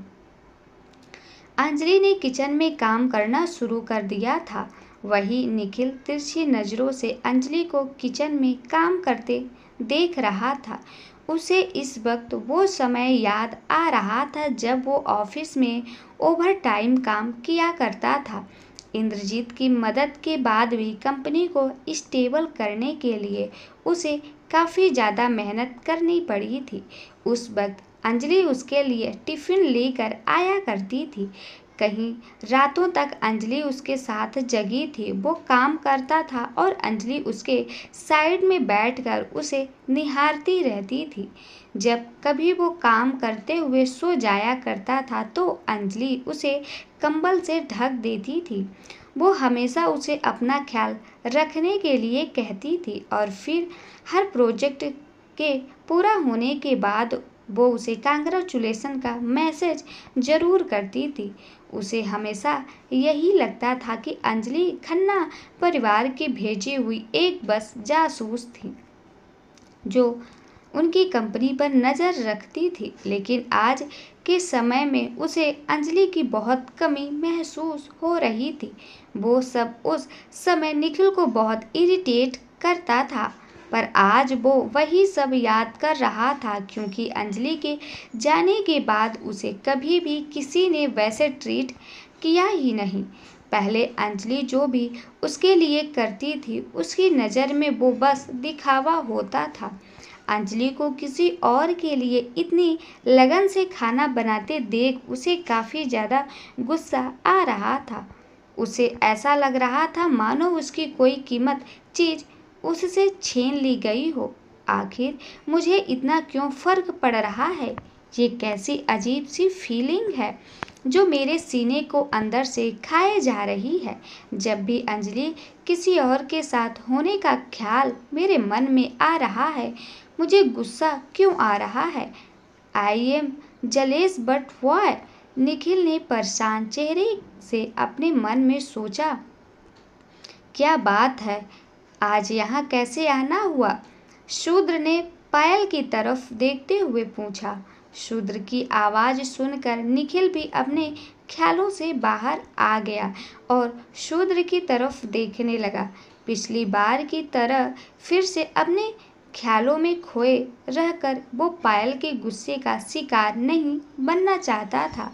अंजलि ने किचन में काम करना शुरू कर दिया था। वही निखिल तिरछी नज़रों से अंजलि को किचन में काम करते देख रहा था। उसे इस वक्त वो समय याद आ रहा था जब वो ऑफिस में ओवर टाइम काम किया करता था। इंद्रजीत की मदद के बाद भी कंपनी को स्टेबल करने के लिए उसे काफ़ी ज़्यादा मेहनत करनी पड़ी थी। उस वक्त अंजलि उसके लिए टिफ़िन लेकर आया करती थी। कहीं रातों तक अंजलि उसके साथ जगी थी। वो काम करता था और अंजलि उसके साइड में बैठकर उसे निहारती रहती थी। जब कभी वो काम करते हुए सो जाया करता था तो अंजलि उसे कंबल से ढक देती थी। वो हमेशा उसे अपना ख्याल रखने के लिए कहती थी और फिर हर प्रोजेक्ट के पूरा होने के बाद वो उसे कांग्रेचुलेसन का मैसेज ज़रूर करती थी। उसे हमेशा यही लगता था कि अंजलि खन्ना परिवार की भेजी हुई एक बस जासूस थी जो उनकी कंपनी पर नज़र रखती थी। लेकिन आज के समय में उसे अंजलि की बहुत कमी महसूस हो रही थी। वो सब उस समय निखिल को बहुत इरिटेट करता था, पर आज वो वही सब याद कर रहा था, क्योंकि अंजलि के जाने के बाद उसे कभी भी किसी ने वैसे ट्रीट किया ही नहीं। पहले अंजलि जो भी उसके लिए करती थी उसकी नज़र में वो बस दिखावा होता था। अंजलि को किसी और के लिए इतनी लगन से खाना बनाते देख उसे काफ़ी ज़्यादा गुस्सा आ रहा था। उसे ऐसा लग रहा था मानो उसकी कोई कीमत चीज़ उससे छीन ली गई हो। आखिर मुझे इतना क्यों फ़र्क पड़ रहा है? ये कैसी अजीब सी फीलिंग है जो मेरे सीने को अंदर से खाए जा रही है। जब भी अंजलि किसी और के साथ होने का ख्याल मेरे मन में आ रहा है, मुझे गुस्सा क्यों आ रहा है? I am jealous but why? Nikhil ने परेशान चेहरे से अपने मन में सोचा। क्या बात है, आज यहाँ कैसे आना हुआ? शूद्र ने पायल की तरफ देखते हुए पूछा। शूद्र की आवाज़ सुनकर निखिल भी अपने ख्यालों से बाहर आ गया और शूद्र की तरफ देखने लगा। पिछली बार की तरह फिर से अपने ख्यालों में खोए रहकर वो पायल के गुस्से का शिकार नहीं बनना चाहता था।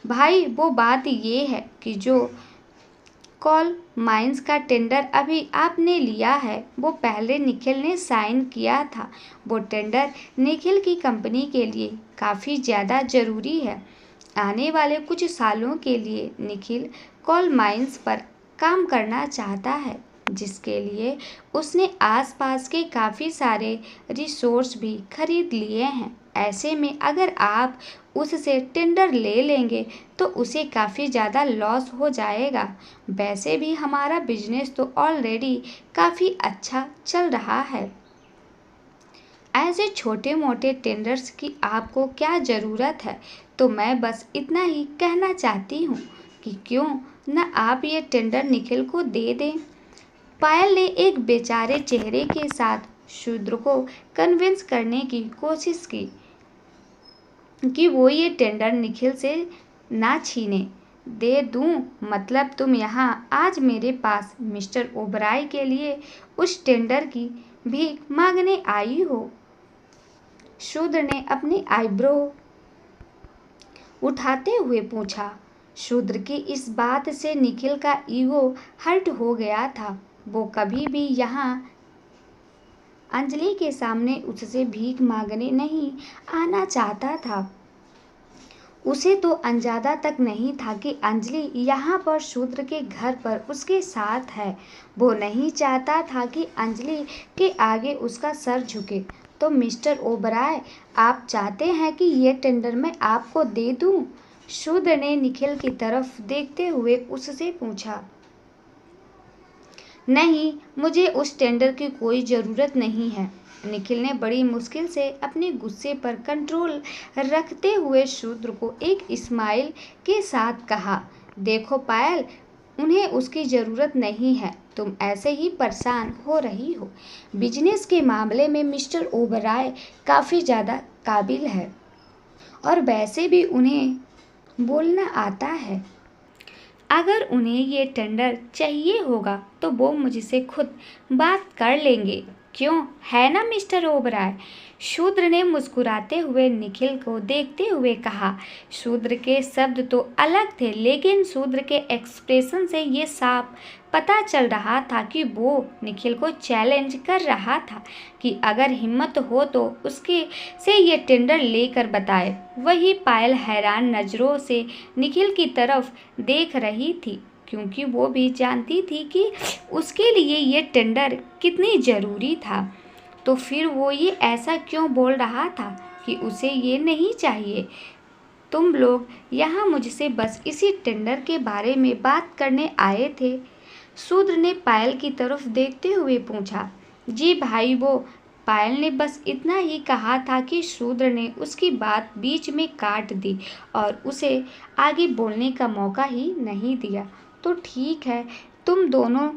भाई, वो बात ये है कि जो कोल माइंस का टेंडर अभी आपने लिया है वो पहले निखिल ने साइन किया था। वो टेंडर निखिल की कंपनी के लिए काफ़ी ज़्यादा ज़रूरी है। आने वाले कुछ सालों के लिए निखिल कोल माइंस पर काम करना चाहता है, जिसके लिए उसने आसपास के काफ़ी सारे रिसोर्स भी खरीद लिए हैं। ऐसे में अगर आप उससे टेंडर ले लेंगे तो उसे काफ़ी ज़्यादा लॉस हो जाएगा। वैसे भी हमारा बिजनेस तो ऑलरेडी काफ़ी अच्छा चल रहा है। ऐसे छोटे मोटे टेंडर्स की आपको क्या ज़रूरत है? तो मैं बस इतना ही कहना चाहती हूँ कि क्यों न आप ये टेंडर निखिल को दे दें। पायल ने एक बेचारे चेहरे के साथ शूद्र को कन्विंस करने की कोशिश की कि वो ये टेंडर निखिल से ना छीने। दे दूं मतलब तुम यहाँ आज मेरे पास मिस्टर ओबराय के लिए उस टेंडर की भीख मांगने आई हो? शूद्र ने अपनी आईब्रो उठाते हुए पूछा। शूद्र की इस बात से निखिल का ईगो हर्ट हो गया था। वो कभी भी यहाँ अंजलि के सामने उससे भीख मांगने नहीं आना चाहता था। उसे तो अंदाजा तक नहीं था कि अंजलि यहाँ पर शूद्र के घर पर उसके साथ है। वो नहीं चाहता था कि अंजलि के आगे उसका सर झुके। तो मिस्टर ओबराय, आप चाहते हैं कि ये टेंडर मैं आपको दे दूं? शूद्र ने निखिल की तरफ देखते हुए उससे पूछा। नहीं, मुझे उस टेंडर की कोई ज़रूरत नहीं है। निखिल ने बड़ी मुश्किल से अपने गुस्से पर कंट्रोल रखते हुए शूद्र को एक स्माइल के साथ कहा। देखो पायल, उन्हें उसकी ज़रूरत नहीं है। तुम ऐसे ही परेशान हो रही हो। बिजनेस के मामले में मिस्टर ओबराय काफ़ी ज़्यादा काबिल है और वैसे भी उन्हें बोलना आता है। अगर उन्हें ये टेंडर चाहिए होगा तो वो मुझसे खुद बात कर लेंगे। क्यों, है ना मिस्टर ओबराय? शूद्र ने मुस्कुराते हुए निखिल को देखते हुए कहा। शूद्र के शब्द तो अलग थे, लेकिन शूद्र के एक्सप्रेशन से ये साफ पता चल रहा था कि वो निखिल को चैलेंज कर रहा था कि अगर हिम्मत हो तो उसके से ये टेंडर लेकर बताए। वही पायल हैरान नज़रों से निखिल की तरफ देख रही थी, क्योंकि वो भी जानती थी कि उसके लिए ये टेंडर कितनी ज़रूरी था। तो फिर वो ये ऐसा क्यों बोल रहा था कि उसे ये नहीं चाहिए? तुम लोग यहाँ मुझसे बस इसी टेंडर के बारे में बात करने आए थे? शूद्र ने पायल की तरफ देखते हुए पूछा। जी भाई, वो पायल ने बस इतना ही कहा था कि शूद्र ने उसकी बात बीच में काट दी और उसे आगे बोलने का मौका ही नहीं दिया। तो ठीक है, तुम दोनों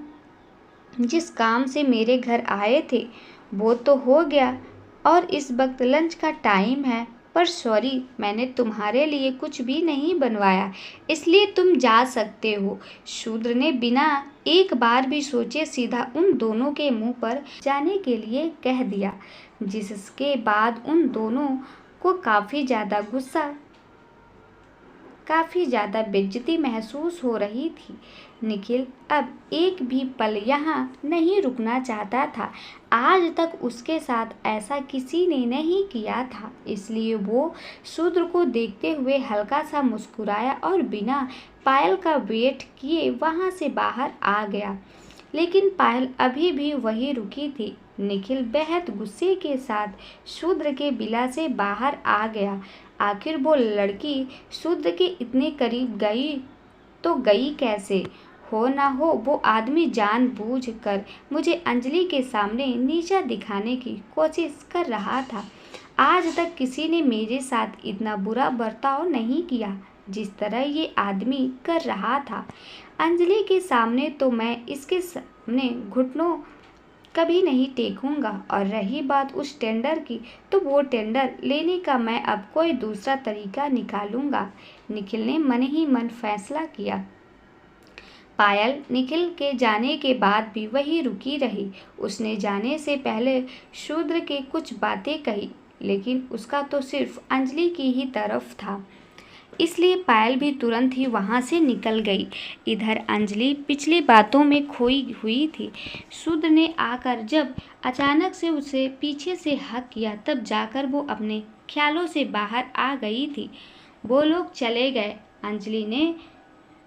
जिस काम से मेरे घर आए थे वो तो हो गया और इस वक्त लंच का टाइम है। पर सॉरी, मैंने तुम्हारे लिए कुछ भी नहीं बनवाया, इसलिए तुम जा सकते हो। शूद्र ने बिना एक बार भी सोचे सीधा उन दोनों के मुंह पर जाने के लिए कह दिया, जिसके बाद उन दोनों को काफ़ी ज़्यादा बेइज्जती महसूस हो रही थी। निखिल अब एक भी पल यहाँ नहीं रुकना चाहता था। आज तक उसके साथ ऐसा किसी ने नहीं किया था, इसलिए वो शूद्र को देखते हुए हल्का सा मुस्कुराया और बिना पायल का वेट किए वहाँ से बाहर आ गया। लेकिन पायल अभी भी वहीं रुकी थी। निखिल बेहद गुस्से के साथ शूद्र के बिला से बाहर आ गया। आखिर वो लड़की शूद्र के इतने करीब गई तो गई कैसे? हो ना हो वो आदमी जानबूझकर मुझे अंजलि के सामने नीचा दिखाने की कोशिश कर रहा था। आज तक किसी ने मेरे साथ इतना बुरा बर्ताव नहीं किया जिस तरह ये आदमी कर रहा था। अंजलि के सामने तो मैं इसके सामने घुटनों कभी नहीं टेकूंगा। और रही बात उस टेंडर की, तो वो टेंडर लेने का मैं अब कोई दूसरा तरीका निकालूंगा। निखिल ने मन ही मन फैसला किया। पायल निखिल के जाने के बाद भी वही रुकी रही। उसने जाने से पहले शूद्र के कुछ बातें कही, लेकिन उसका तो सिर्फ अंजलि की ही तरफ था, इसलिए पायल भी तुरंत ही वहाँ से निकल गई। इधर अंजलि पिछली बातों में खोई हुई थी। शूद्र ने आकर जब अचानक से उसे पीछे से हक किया, तब जाकर वो अपने ख्यालों से बाहर आ गई थी। वो लोग चले गए। अंजलि ने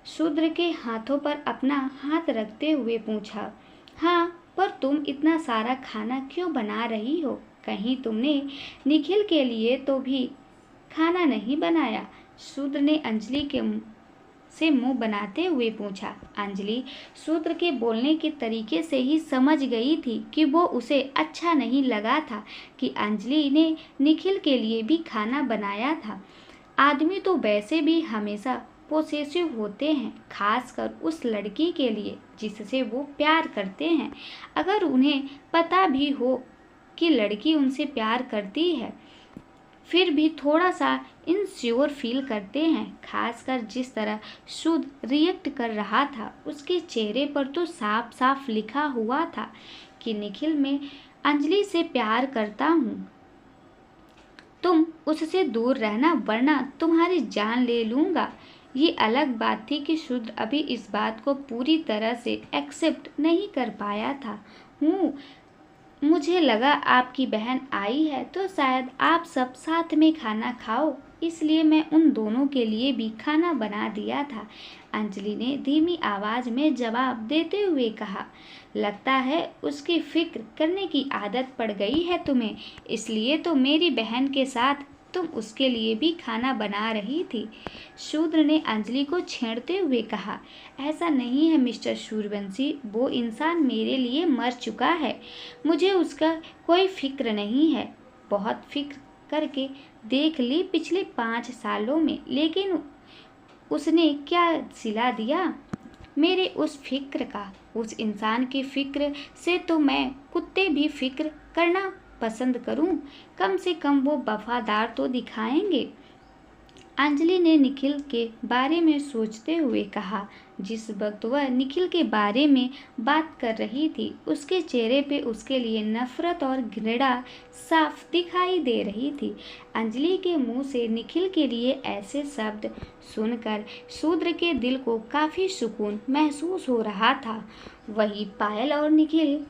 शूद्र के हाथों पर अपना हाथ रखते हुए पूछा। हाँ, पर तुम इतना सारा खाना क्यों बना रही हो? कहीं तुमने निखिल के लिए तो भी खाना नहीं बनाया? शूद्र ने अंजलि के से मुंह बनाते हुए पूछा। अंजलि शूद्र के बोलने के तरीके से ही समझ गई थी कि वो उसे अच्छा नहीं लगा था कि अंजलि ने निखिल के लिए भी खाना बनाया था। आदमी तो वैसे भी हमेशा पोसेसिव होते हैं, खासकर उस लड़की के लिए जिससे वो प्यार करते हैं। अगर उन्हें पता भी हो कि लड़की उनसे प्यार करती है, फिर भी थोड़ा सा इनसिक्योर फील करते हैं। खासकर जिस तरह शुद्ध रिएक्ट कर रहा था, उसके चेहरे पर तो साफ साफ लिखा हुआ था कि निखिल मैं अंजलि से प्यार करता हूँ, तुम उससे दूर रहना वरना तुम्हारी जान ले लूँगा। ये अलग बात थी कि शुद्ध अभी इस बात को पूरी तरह से एक्सेप्ट नहीं कर पाया था। मुझे लगा आपकी बहन आई है तो शायद आप सब साथ में खाना खाओ, इसलिए मैं उन दोनों के लिए भी खाना बना दिया था। अंजलि ने धीमी आवाज़ में जवाब देते हुए कहा। लगता है उसकी फिक्र करने की आदत पड़ गई है तुम्हें, इसलिए तो मेरी बहन के साथ तुम उसके लिए भी खाना बना रही थी। शूद्र ने अंजलि को छेड़ते हुए कहा। ऐसा नहीं है मिस्टर सूर्यवंशी, वो इंसान मेरे लिए मर चुका है, मुझे उसका कोई फिक्र नहीं है। बहुत फिक्र करके देख ली पिछले 5 सालों में, लेकिन उसने क्या सिला दिया मेरे उस फिक्र का? उस इंसान की फिक्र से तो मैं कुत्ते भी फिक्र करना पसंद करूं, कम से कम वो वफादार तो दिखाएंगे। अंजलि ने निखिल के बारे में सोचते हुए कहा। जिस वक्त वह निखिल के बारे में बात कर रही थी, उसके चेहरे पे उसके लिए नफरत और घृणा साफ दिखाई दे रही थी। अंजलि के मुंह से निखिल के लिए ऐसे शब्द सुनकर शूद्र के दिल को काफ़ी सुकून महसूस हो रहा था। वही पायल और निखिल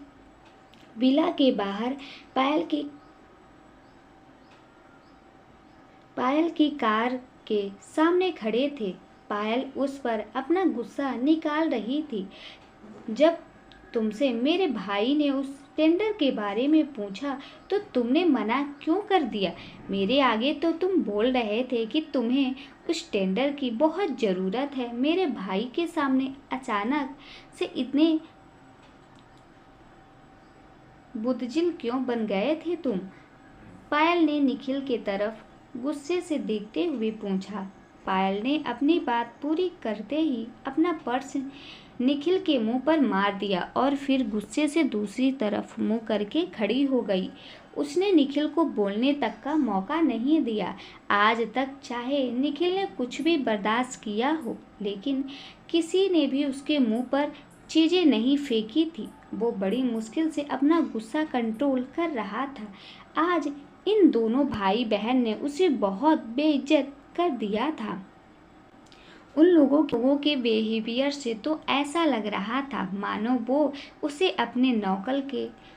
विला के बाहर पायल की कार के सामने खड़े थे। पायल उस पर अपना गुस्सा निकाल रही थी। जब तुमसे मेरे भाई ने उस टेंडर के बारे में पूछा तो तुमने मना क्यों कर दिया? मेरे आगे तो तुम बोल रहे थे कि तुम्हें उस टेंडर की बहुत ज़रूरत है। मेरे भाई के सामने अचानक से इतने बुद्धिजील क्यों बन गए थे तुम? पायल ने निखिल की तरफ गुस्से से देखते हुए पूछा। पायल ने अपनी बात पूरी करते ही अपना पर्स निखिल के मुंह पर मार दिया और फिर गुस्से से दूसरी तरफ मुंह करके खड़ी हो गई। उसने निखिल को बोलने तक का मौका नहीं दिया। आज तक चाहे निखिल ने कुछ भी बर्दाश्त किया हो, लेकिन किसी ने भी उसके मुंह पर चीज़ें नहीं फेंकी थी। वो बड़ी मुश्किल से अपना गुस्सा कंट्रोल कर रहा था। आज इन दोनों भाई बहन ने उसे बहुत बेइज्जत कर दिया था। उन लोगों के बिहेवियर से तो ऐसा लग रहा था मानो वो उसे अपने नौकर के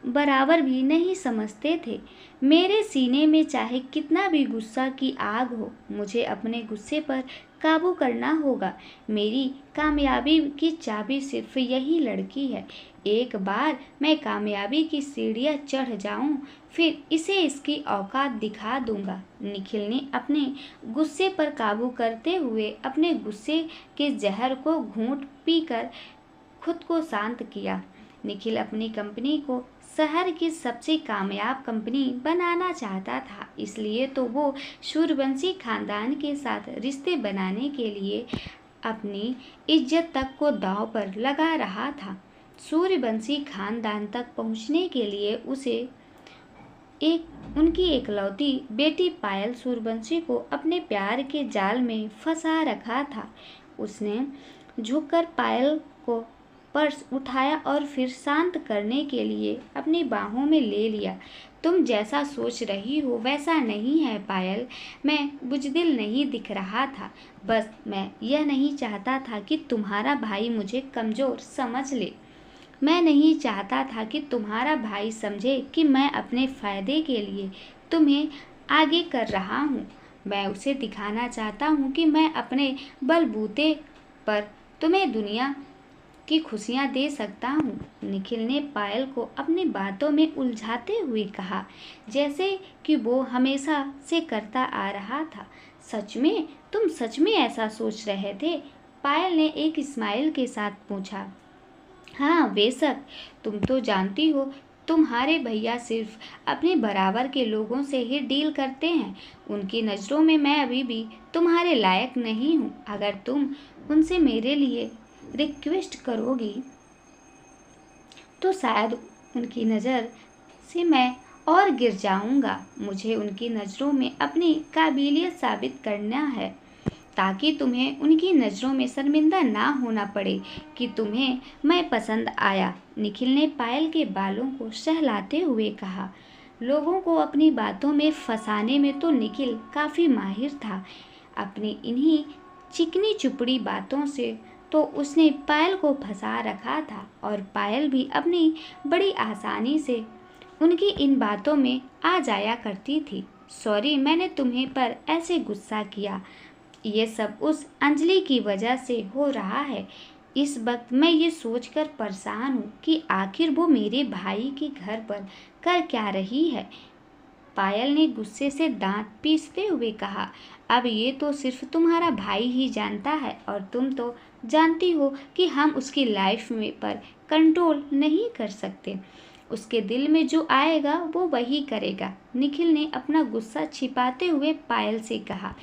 बराबर भी नहीं समझते थे। मेरे सीने में चाहे कितना भी गुस्सा की आग हो, मुझे अपने गुस्से पर काबू करना होगा। मेरी कामयाबी की चाबी सिर्फ यही लड़की है। एक बार मैं कामयाबी की सीढ़ियाँ चढ़ जाऊं, फिर इसे इसकी औकात दिखा दूंगा। निखिल ने अपने गुस्से पर काबू करते हुए अपने गुस्से के जहर को घूंट पीकर खुद को शांत किया। निखिल अपनी कंपनी को शहर की सबसे कामयाब कंपनी बनाना चाहता था, इसलिए तो वो सूर्यवंशी खानदान के साथ रिश्ते बनाने के लिए अपनी इज्जत तक को दांव पर लगा रहा था। सूर्यवंशी खानदान तक पहुंचने के लिए उसे उनकी एकलौती बेटी पायल सूर्यवंशी को अपने प्यार के जाल में फंसा रखा था। उसने झुककर पायल को पर्स उठाया और फिर शांत करने के लिए अपनी बाहों में ले लिया। तुम जैसा सोच रही हो वैसा नहीं है पायल, मैं बुज़दिल नहीं दिख रहा था। बस मैं यह नहीं चाहता था कि तुम्हारा भाई मुझे कमज़ोर समझ ले। मैं नहीं चाहता था कि तुम्हारा भाई समझे कि मैं अपने फ़ायदे के लिए तुम्हें आगे कर रहा हूँ। मैं उसे दिखाना चाहता हूँ कि मैं अपने बलबूते पर तुम्हें दुनिया की खुशियाँ दे सकता हूँ। निखिल ने पायल को अपनी बातों में उलझाते हुए कहा, जैसे कि वो हमेशा से करता आ रहा था। सच में? तुम सच में ऐसा सोच रहे थे? पायल ने एक स्माइल के साथ पूछा। हाँ बेशक, तुम तो जानती हो तुम्हारे भैया सिर्फ अपने बराबर के लोगों से ही डील करते हैं। उनकी नज़रों में मैं अभी भी तुम्हारे लायक नहीं हूँ। अगर तुम उनसे मेरे लिए रिक्वेस्ट करोगी तो शायद उनकी नज़र से मैं और गिर जाऊंगा। मुझे उनकी नज़रों में अपनी काबिलियत साबित करना है, ताकि तुम्हें उनकी नज़रों में शर्मिंदा ना होना पड़े कि तुम्हें मैं पसंद आया। निखिल ने पायल के बालों को सहलाते हुए कहा। लोगों को अपनी बातों में फंसाने में तो निखिल काफ़ी माहिर था। अपनी इन्हीं चिकनी चुपड़ी बातों से तो उसने पायल को फंसा रखा था, और पायल भी अपनी बड़ी आसानी से उनकी इन बातों में आ जाया करती थी। सॉरी, मैंने तुम्हें पर ऐसे गुस्सा किया। ये सब उस अंजलि की वजह से हो रहा है। इस वक्त मैं ये सोचकर परेशान हूँ कि आखिर वो मेरे भाई के घर पर कर क्या रही है। पायल ने गुस्से से दांत पीसते हुए कहा। अब ये तो सिर्फ तुम्हारा भाई ही जानता है, और तुम तो जानती हो कि हम उसकी लाइफ में पर कंट्रोल नहीं कर सकते। उसके दिल में जो आएगा वो वही करेगा। निखिल ने अपना गुस्सा छिपाते हुए पायल से कहा।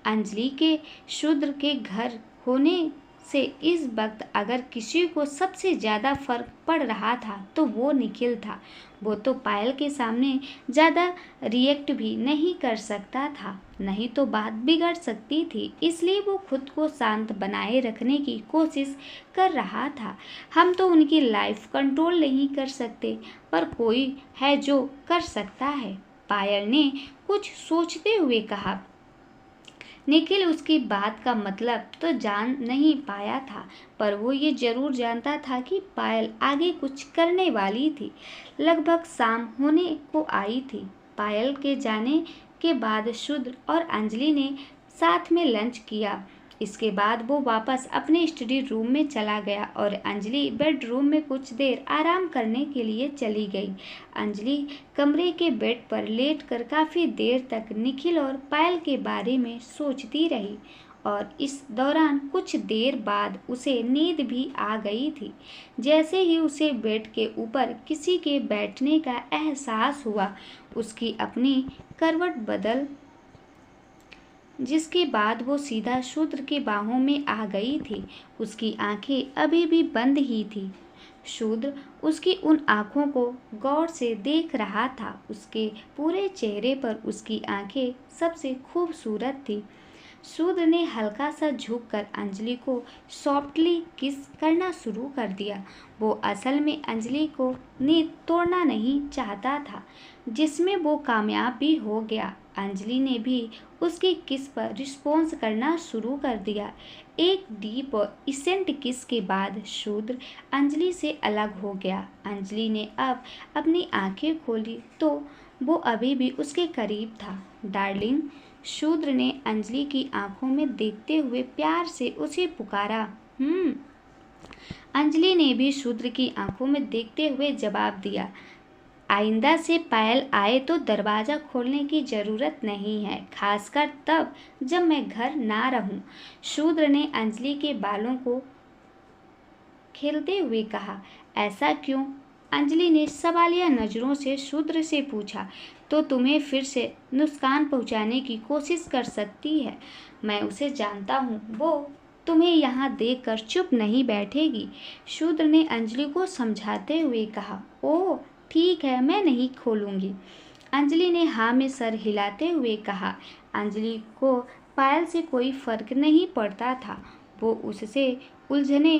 अंजलि के शूद्र के घर होने से इस वक्त अगर किसी को सबसे ज़्यादा फर्क पड़ रहा था तो वो निखिल था। वो तो पायल के सामने ज़्यादा रिएक्ट भी नहीं कर सकता था, नहीं तो बात बिगड़ सकती थी। इसलिए वो खुद को शांत बनाए रखने की कोशिश कर रहा था। हम तो उनकी लाइफ कंट्रोल नहीं कर सकते, पर कोई है जो कर सकता है, पायल ने कुछ सोचते हुए कहा। निखिल उसकी बात का मतलब तो जान नहीं पाया था, पर वो ये जरूर जानता था कि पायल आगे कुछ करने वाली थी। लगभग शाम होने को आई थी। पायल के जाने के बाद शुद्र और अंजलि ने साथ में लंच किया। इसके बाद वो वापस अपने स्टडी रूम में चला गया और अंजलि बेडरूम में कुछ देर आराम करने के लिए चली गई। अंजलि कमरे के बेड पर लेटकर काफ़ी देर तक निखिल और पायल के बारे में सोचती रही, और इस दौरान कुछ देर बाद उसे नींद भी आ गई थी। जैसे ही उसे बेड के ऊपर किसी के बैठने का एहसास हुआ, उसकी अपनी करवट बदल, जिसके बाद वो सीधा शूद्र के बाहों में आ गई थी। उसकी आंखें अभी भी बंद ही थी। शूद्र उसकी उन आंखों को गौर से देख रहा था। उसके पूरे चेहरे पर उसकी आंखें सबसे खूबसूरत थी। शूद्र ने हल्का सा झुककर अंजलि को सॉफ्टली किस करना शुरू कर दिया। वो असल में अंजलि को नींद तोड़ना नहीं चाहता था, जिसमें वो कामयाब भी हो गया। अंजलि ने भी उसकी किस पर रिस्पॉन्स करना शुरू कर दिया। एक डीप और इसेंट किस के बाद शूद्र अंजलि से अलग हो गया। अंजलि ने अब अपनी आंखें खोली तो वो अभी भी उसके करीब था। डार्लिंग, शूद्र ने अंजलि की आंखों में देखते हुए प्यार से उसे पुकारा। अंजलि ने भी शूद्र की आंखों में देखते हुए जवाब दिया। आइंदा से पायल आए तो दरवाज़ा खोलने की ज़रूरत नहीं है, खासकर तब जब मैं घर ना रहूं। शूद्र ने अंजलि के बालों को खेलते हुए कहा। ऐसा क्यों? अंजलि ने सवालिया नज़रों से शूद्र से पूछा। तो तुम्हें फिर से नुकसान पहुंचाने की कोशिश कर सकती है। मैं उसे जानता हूँ, वो तुम्हें यहाँ देखकर चुप नहीं बैठेगी। शूद्र ने अंजलि को समझाते हुए कहा। ओह ठीक है, मैं नहीं खोलूँगी। अंजलि ने हाँ में सर हिलाते हुए कहा। अंजलि को पायल से कोई फर्क नहीं पड़ता था। वो उससे उलझने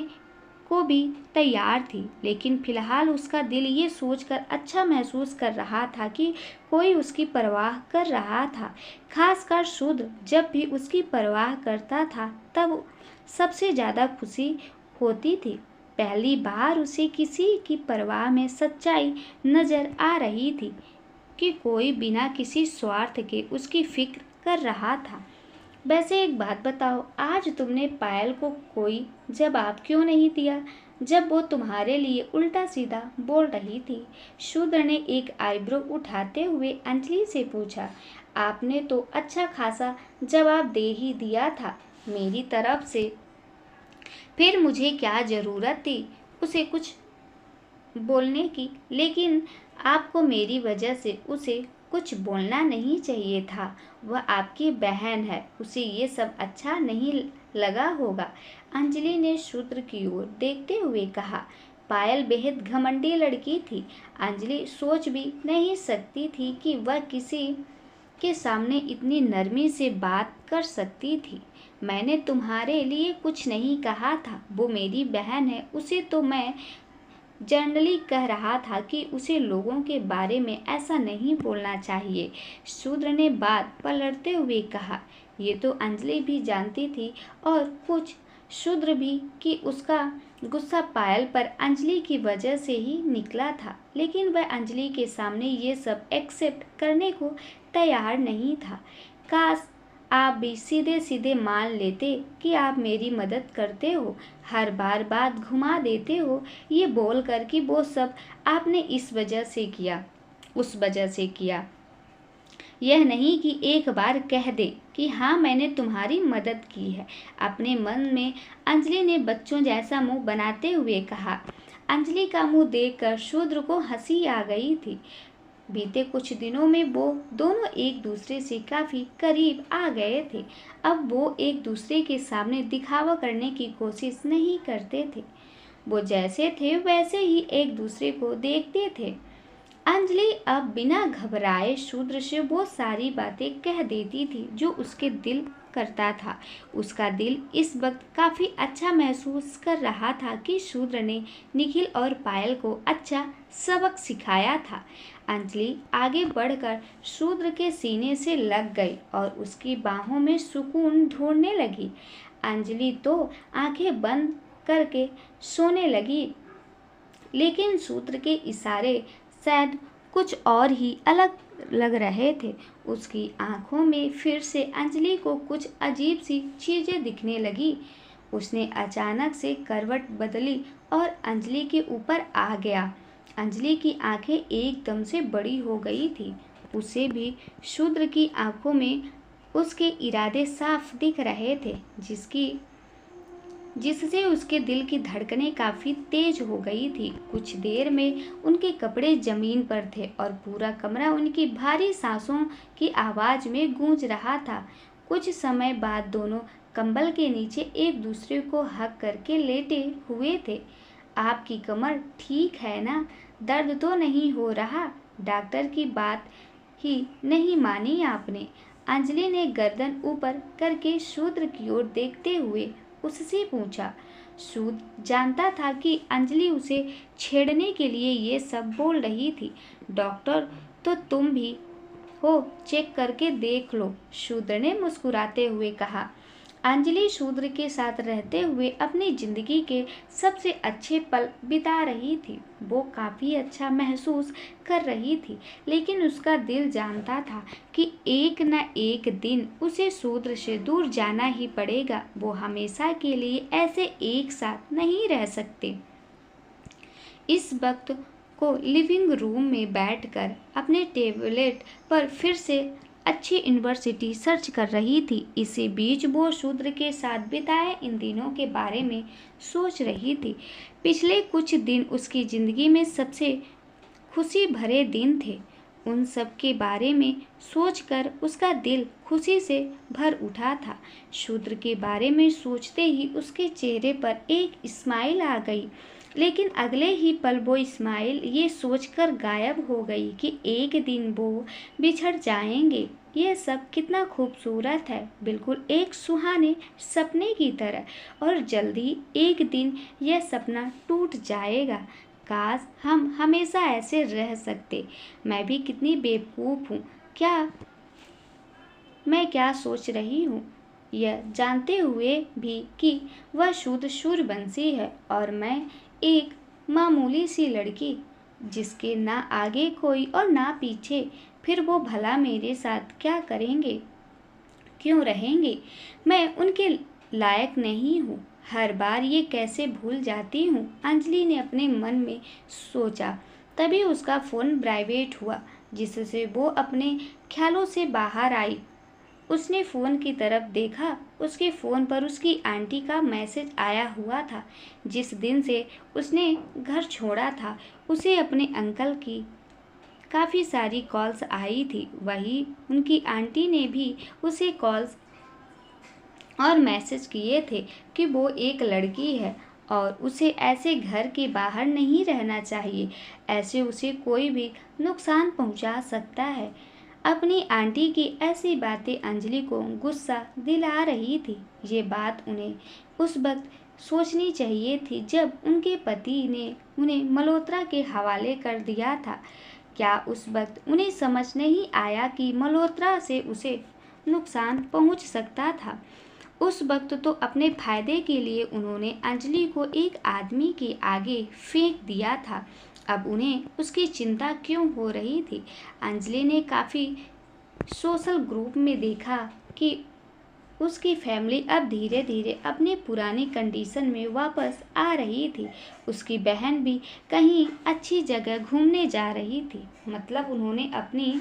को भी तैयार थी, लेकिन फिलहाल उसका दिल ये सोचकर अच्छा महसूस कर रहा था कि कोई उसकी परवाह कर रहा था। खासकर शूद्र जब भी उसकी परवाह करता था तब सबसे ज़्यादा खुशी होती थी। पहली बार उसे किसी की परवाह में सच्चाई नज़र आ रही थी कि कोई बिना किसी स्वार्थ के उसकी फिक्र कर रहा था। वैसे एक बात बताओ, आज तुमने पायल को कोई जवाब क्यों नहीं दिया जब वो तुम्हारे लिए उल्टा सीधा बोल रही थी? शूद्र ने एक आईब्रो उठाते हुए अंजलि से पूछा। आपने तो अच्छा खासा जवाब दे ही दिया था मेरी तरफ से, फिर मुझे क्या जरूरत थी उसे कुछ बोलने की? लेकिन आपको मेरी वजह से उसे कुछ बोलना नहीं चाहिए था। वह आपकी बहन है, उसे ये सब अच्छा नहीं लगा होगा। अंजलि ने शूद्र की ओर देखते हुए कहा। पायल बेहद घमंडी लड़की थी। अंजलि सोच भी नहीं सकती थी कि वह किसी के सामने इतनी नरमी से बात कर सकती थी। मैंने तुम्हारे लिए कुछ नहीं कहा था, वो मेरी बहन है, उसे तो मैं जनरली कह रहा था कि उसे लोगों के बारे में ऐसा नहीं बोलना चाहिए। शूद्र ने बात पलटते हुए कहा। ये तो अंजलि भी जानती थी और कुछ शूद्र भी कि उसका गुस्सा पायल पर अंजलि की वजह से ही निकला था, लेकिन वह अंजलि के सामने ये सब एक्सेप्ट करने को तैयार नहीं था। काश आप भी सीधे सीधे मान लेते कि आप मेरी मदद करते हो, हर बार बात घुमा देते हो ये बोलकर कि वो सब आपने इस वजह से किया, उस वजह से किया। यह नहीं कि एक बार कह दे कि हाँ मैंने तुम्हारी मदद की है। अपने मन में अंजलि ने बच्चों जैसा मुंह बनाते हुए कहा। अंजलि का मुंह देखकर शूद्र को हंसी आ गई थी। बीते कुछ दिनों में वो दोनों एक दूसरे से काफी करीब आ गए थे। अब वो एक दूसरे के सामने दिखावा करने की कोशिश नहीं करते थे। वो जैसे थे वैसे ही एक दूसरे को देखते थे। अंजलि अब बिना घबराए शूद्र से वो सारी बातें कह देती थी जो उसके दिल करता था। उसका दिल इस वक्त काफी अच्छा महसूस कर रहा था कि शूद्र ने निखिल और पायल को अच्छा सबक सिखाया था। अंजलि आगे बढ़कर शूद्र के सीने से लग गई और उसकी बाहों में सुकून ढूंढने लगी। अंजलि तो आंखें बंद करके सोने लगी, लेकिन शूद्र के इशारे शायद कुछ और ही अलग लग रहे थे। उसकी आंखों में फिर से अंजलि को कुछ अजीब सी चीजें दिखने लगी। उसने अचानक से करवट बदली और अंजलि के ऊपर आ गया। अंजलि की आंखें एकदम से बड़ी हो गई थी। उसे भी शूद्र की आंखों में उसके इरादे साफ दिख रहे थे, जिससे उसके दिल की धड़कनें काफी तेज हो गई थी। कुछ देर में उनके कपड़े जमीन पर थे और पूरा कमरा उनकी भारी सांसों की आवाज में गूंज रहा था। कुछ समय बाद दोनों कंबल के नीचे एक दूसरे को हक करके लेटे हुए थे। आपकी कमर ठीक है ना? दर्द तो नहीं हो रहा? डॉक्टर की बात ही नहीं मानी आपने? अंजलि ने गर्दन ऊपर करके शूद्र की ओर देखते हुए उससे पूछा। शूद्र जानता था कि अंजलि उसे छेड़ने के लिए ये सब बोल रही थी। डॉक्टर तो तुम भी हो, चेक करके देख लो, शूद्र ने मुस्कुराते हुए कहा। अंजलि शूद्र के साथ रहते हुए अपनी जिंदगी के सबसे अच्छे पल बिता रही थी। वो काफी अच्छा महसूस कर रही थी, लेकिन उसका दिल जानता था कि एक न एक दिन उसे शूद्र से दूर जाना ही पड़ेगा। वो हमेशा के लिए ऐसे एक साथ नहीं रह सकते। इस वक्त को लिविंग रूम में बैठकर अपने टेबलेट पर फिर से अच्छी यूनिवर्सिटी सर्च कर रही थी। इसी बीच वो शूद्र के साथ बिताए इन दिनों के बारे में सोच रही थी। पिछले कुछ दिन उसकी जिंदगी में सबसे खुशी भरे दिन थे। उन सब के बारे में सोचकर उसका दिल खुशी से भर उठा था। शूद्र के बारे में सोचते ही उसके चेहरे पर एक स्माइल आ गई, लेकिन अगले ही पल वो स्माइल ये सोचकर गायब हो गई कि एक दिन वो बिछड़ जाएंगे। यह सब कितना खूबसूरत है, बिल्कुल एक सुहाने सपने की तरह, और जल्दी एक दिन यह सपना टूट जाएगा। काश हम हमेशा ऐसे रह सकते। मैं भी कितनी बेवकूफ़ हूँ, मैं क्या सोच रही हूँ, यह जानते हुए भी कि वह शुद्ध सूर्यवंशी है और मैं एक मामूली सी लड़की जिसके ना आगे कोई और ना पीछे। फिर वो भला मेरे साथ क्या करेंगे? क्यों रहेंगे? मैं उनके लायक नहीं हूँ। हर बार ये कैसे भूल जाती हूँ? अंजलि ने अपने मन में सोचा। तभी उसका फ़ोन वाइब्रेट हुआ, जिससे वो अपने ख्यालों से बाहर आई। उसने फ़ोन की तरफ देखा। उसके फ़ोन पर उसकी आंटी का मैसेज आया हुआ था। जिस दिन से उसने घर छोड़ा था, उसे अपने अंकल की काफ़ी सारी कॉल्स आई थी। वही उनकी आंटी ने भी उसे कॉल्स और मैसेज किए थे कि वो एक लड़की है और उसे ऐसे घर के बाहर नहीं रहना चाहिए। ऐसे उसे कोई भी नुकसान पहुंचा सकता है। अपनी आंटी की ऐसी बातें अंजलि को गुस्सा दिला रही थी। ये बात उन्हें उस वक्त सोचनी चाहिए थी जब उनके पति ने उन्हें मल्होत्रा के हवाले कर दिया था। क्या उस वक्त उन्हें समझ नहीं आया कि मल्होत्रा से उसे नुकसान पहुंच सकता था? उस वक्त तो अपने फायदे के लिए उन्होंने अंजलि को एक आदमी के आगे फेंक दिया था। अब उन्हें उसकी चिंता क्यों हो रही थी? अंजलि ने काफ़ी सोशल ग्रुप में देखा कि उसकी फैमिली अब धीरे धीरे अपने पुरानी कंडीशन में वापस आ रही थी। उसकी बहन भी कहीं अच्छी जगह घूमने जा रही थी। मतलब उन्होंने अपनी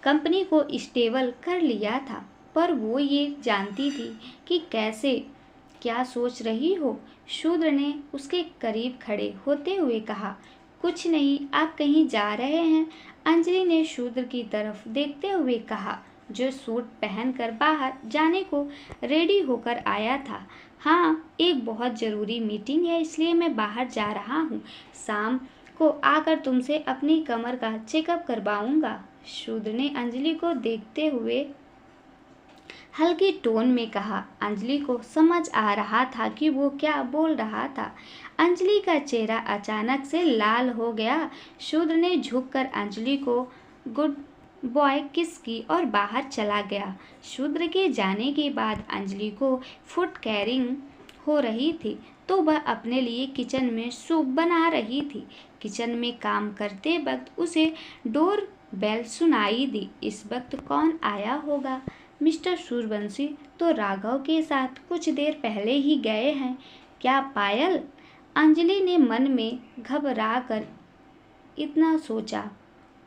कंपनी को स्टेबल कर लिया था। पर वो ये जानती थी कि कैसे क्या सोच रही हो। शूद्र ने उसके करीब खड़े होते हुए कहा, कुछ नहीं, आप कहीं जा रहे हैं? अंजलि ने शूद्र की तरफ देखते हुए कहा, जो सूट पहनकर बाहर जाने को रेडी होकर आया था। हाँ, एक बहुत ज़रूरी मीटिंग है, इसलिए मैं बाहर जा रहा हूँ। शाम को आकर तुमसे अपनी कमर का चेकअप करवाऊंगा। शूद्र ने अंजलि को देखते हुए हल्की टोन में कहा। अंजलि को समझ आ रहा था कि वो क्या बोल रहा था। अंजलि का चेहरा अचानक से लाल हो गया। शूद्र ने झुककर अंजलि को गुड बॉय किस की और बाहर चला गया। शूद्र के जाने के बाद अंजलि को फूड कैरिंग हो रही थी, तो वह अपने लिए किचन में सूप बना रही थी। किचन में काम करते वक्त उसे डोर बेल सुनाई दी। इस वक्त कौन आया होगा? मिस्टर सूर्यवंशी तो राघव के साथ कुछ देर पहले ही गए हैं। क्या पायल? अंजलि ने मन में घबरा कर इतना सोचा।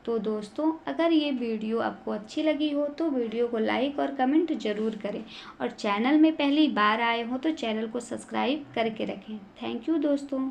तो दोस्तों, अगर ये वीडियो आपको अच्छी लगी हो तो वीडियो को लाइक और कमेंट ज़रूर करें, और चैनल में पहली बार आए हो तो चैनल को सब्सक्राइब करके रखें। थैंक यू दोस्तों।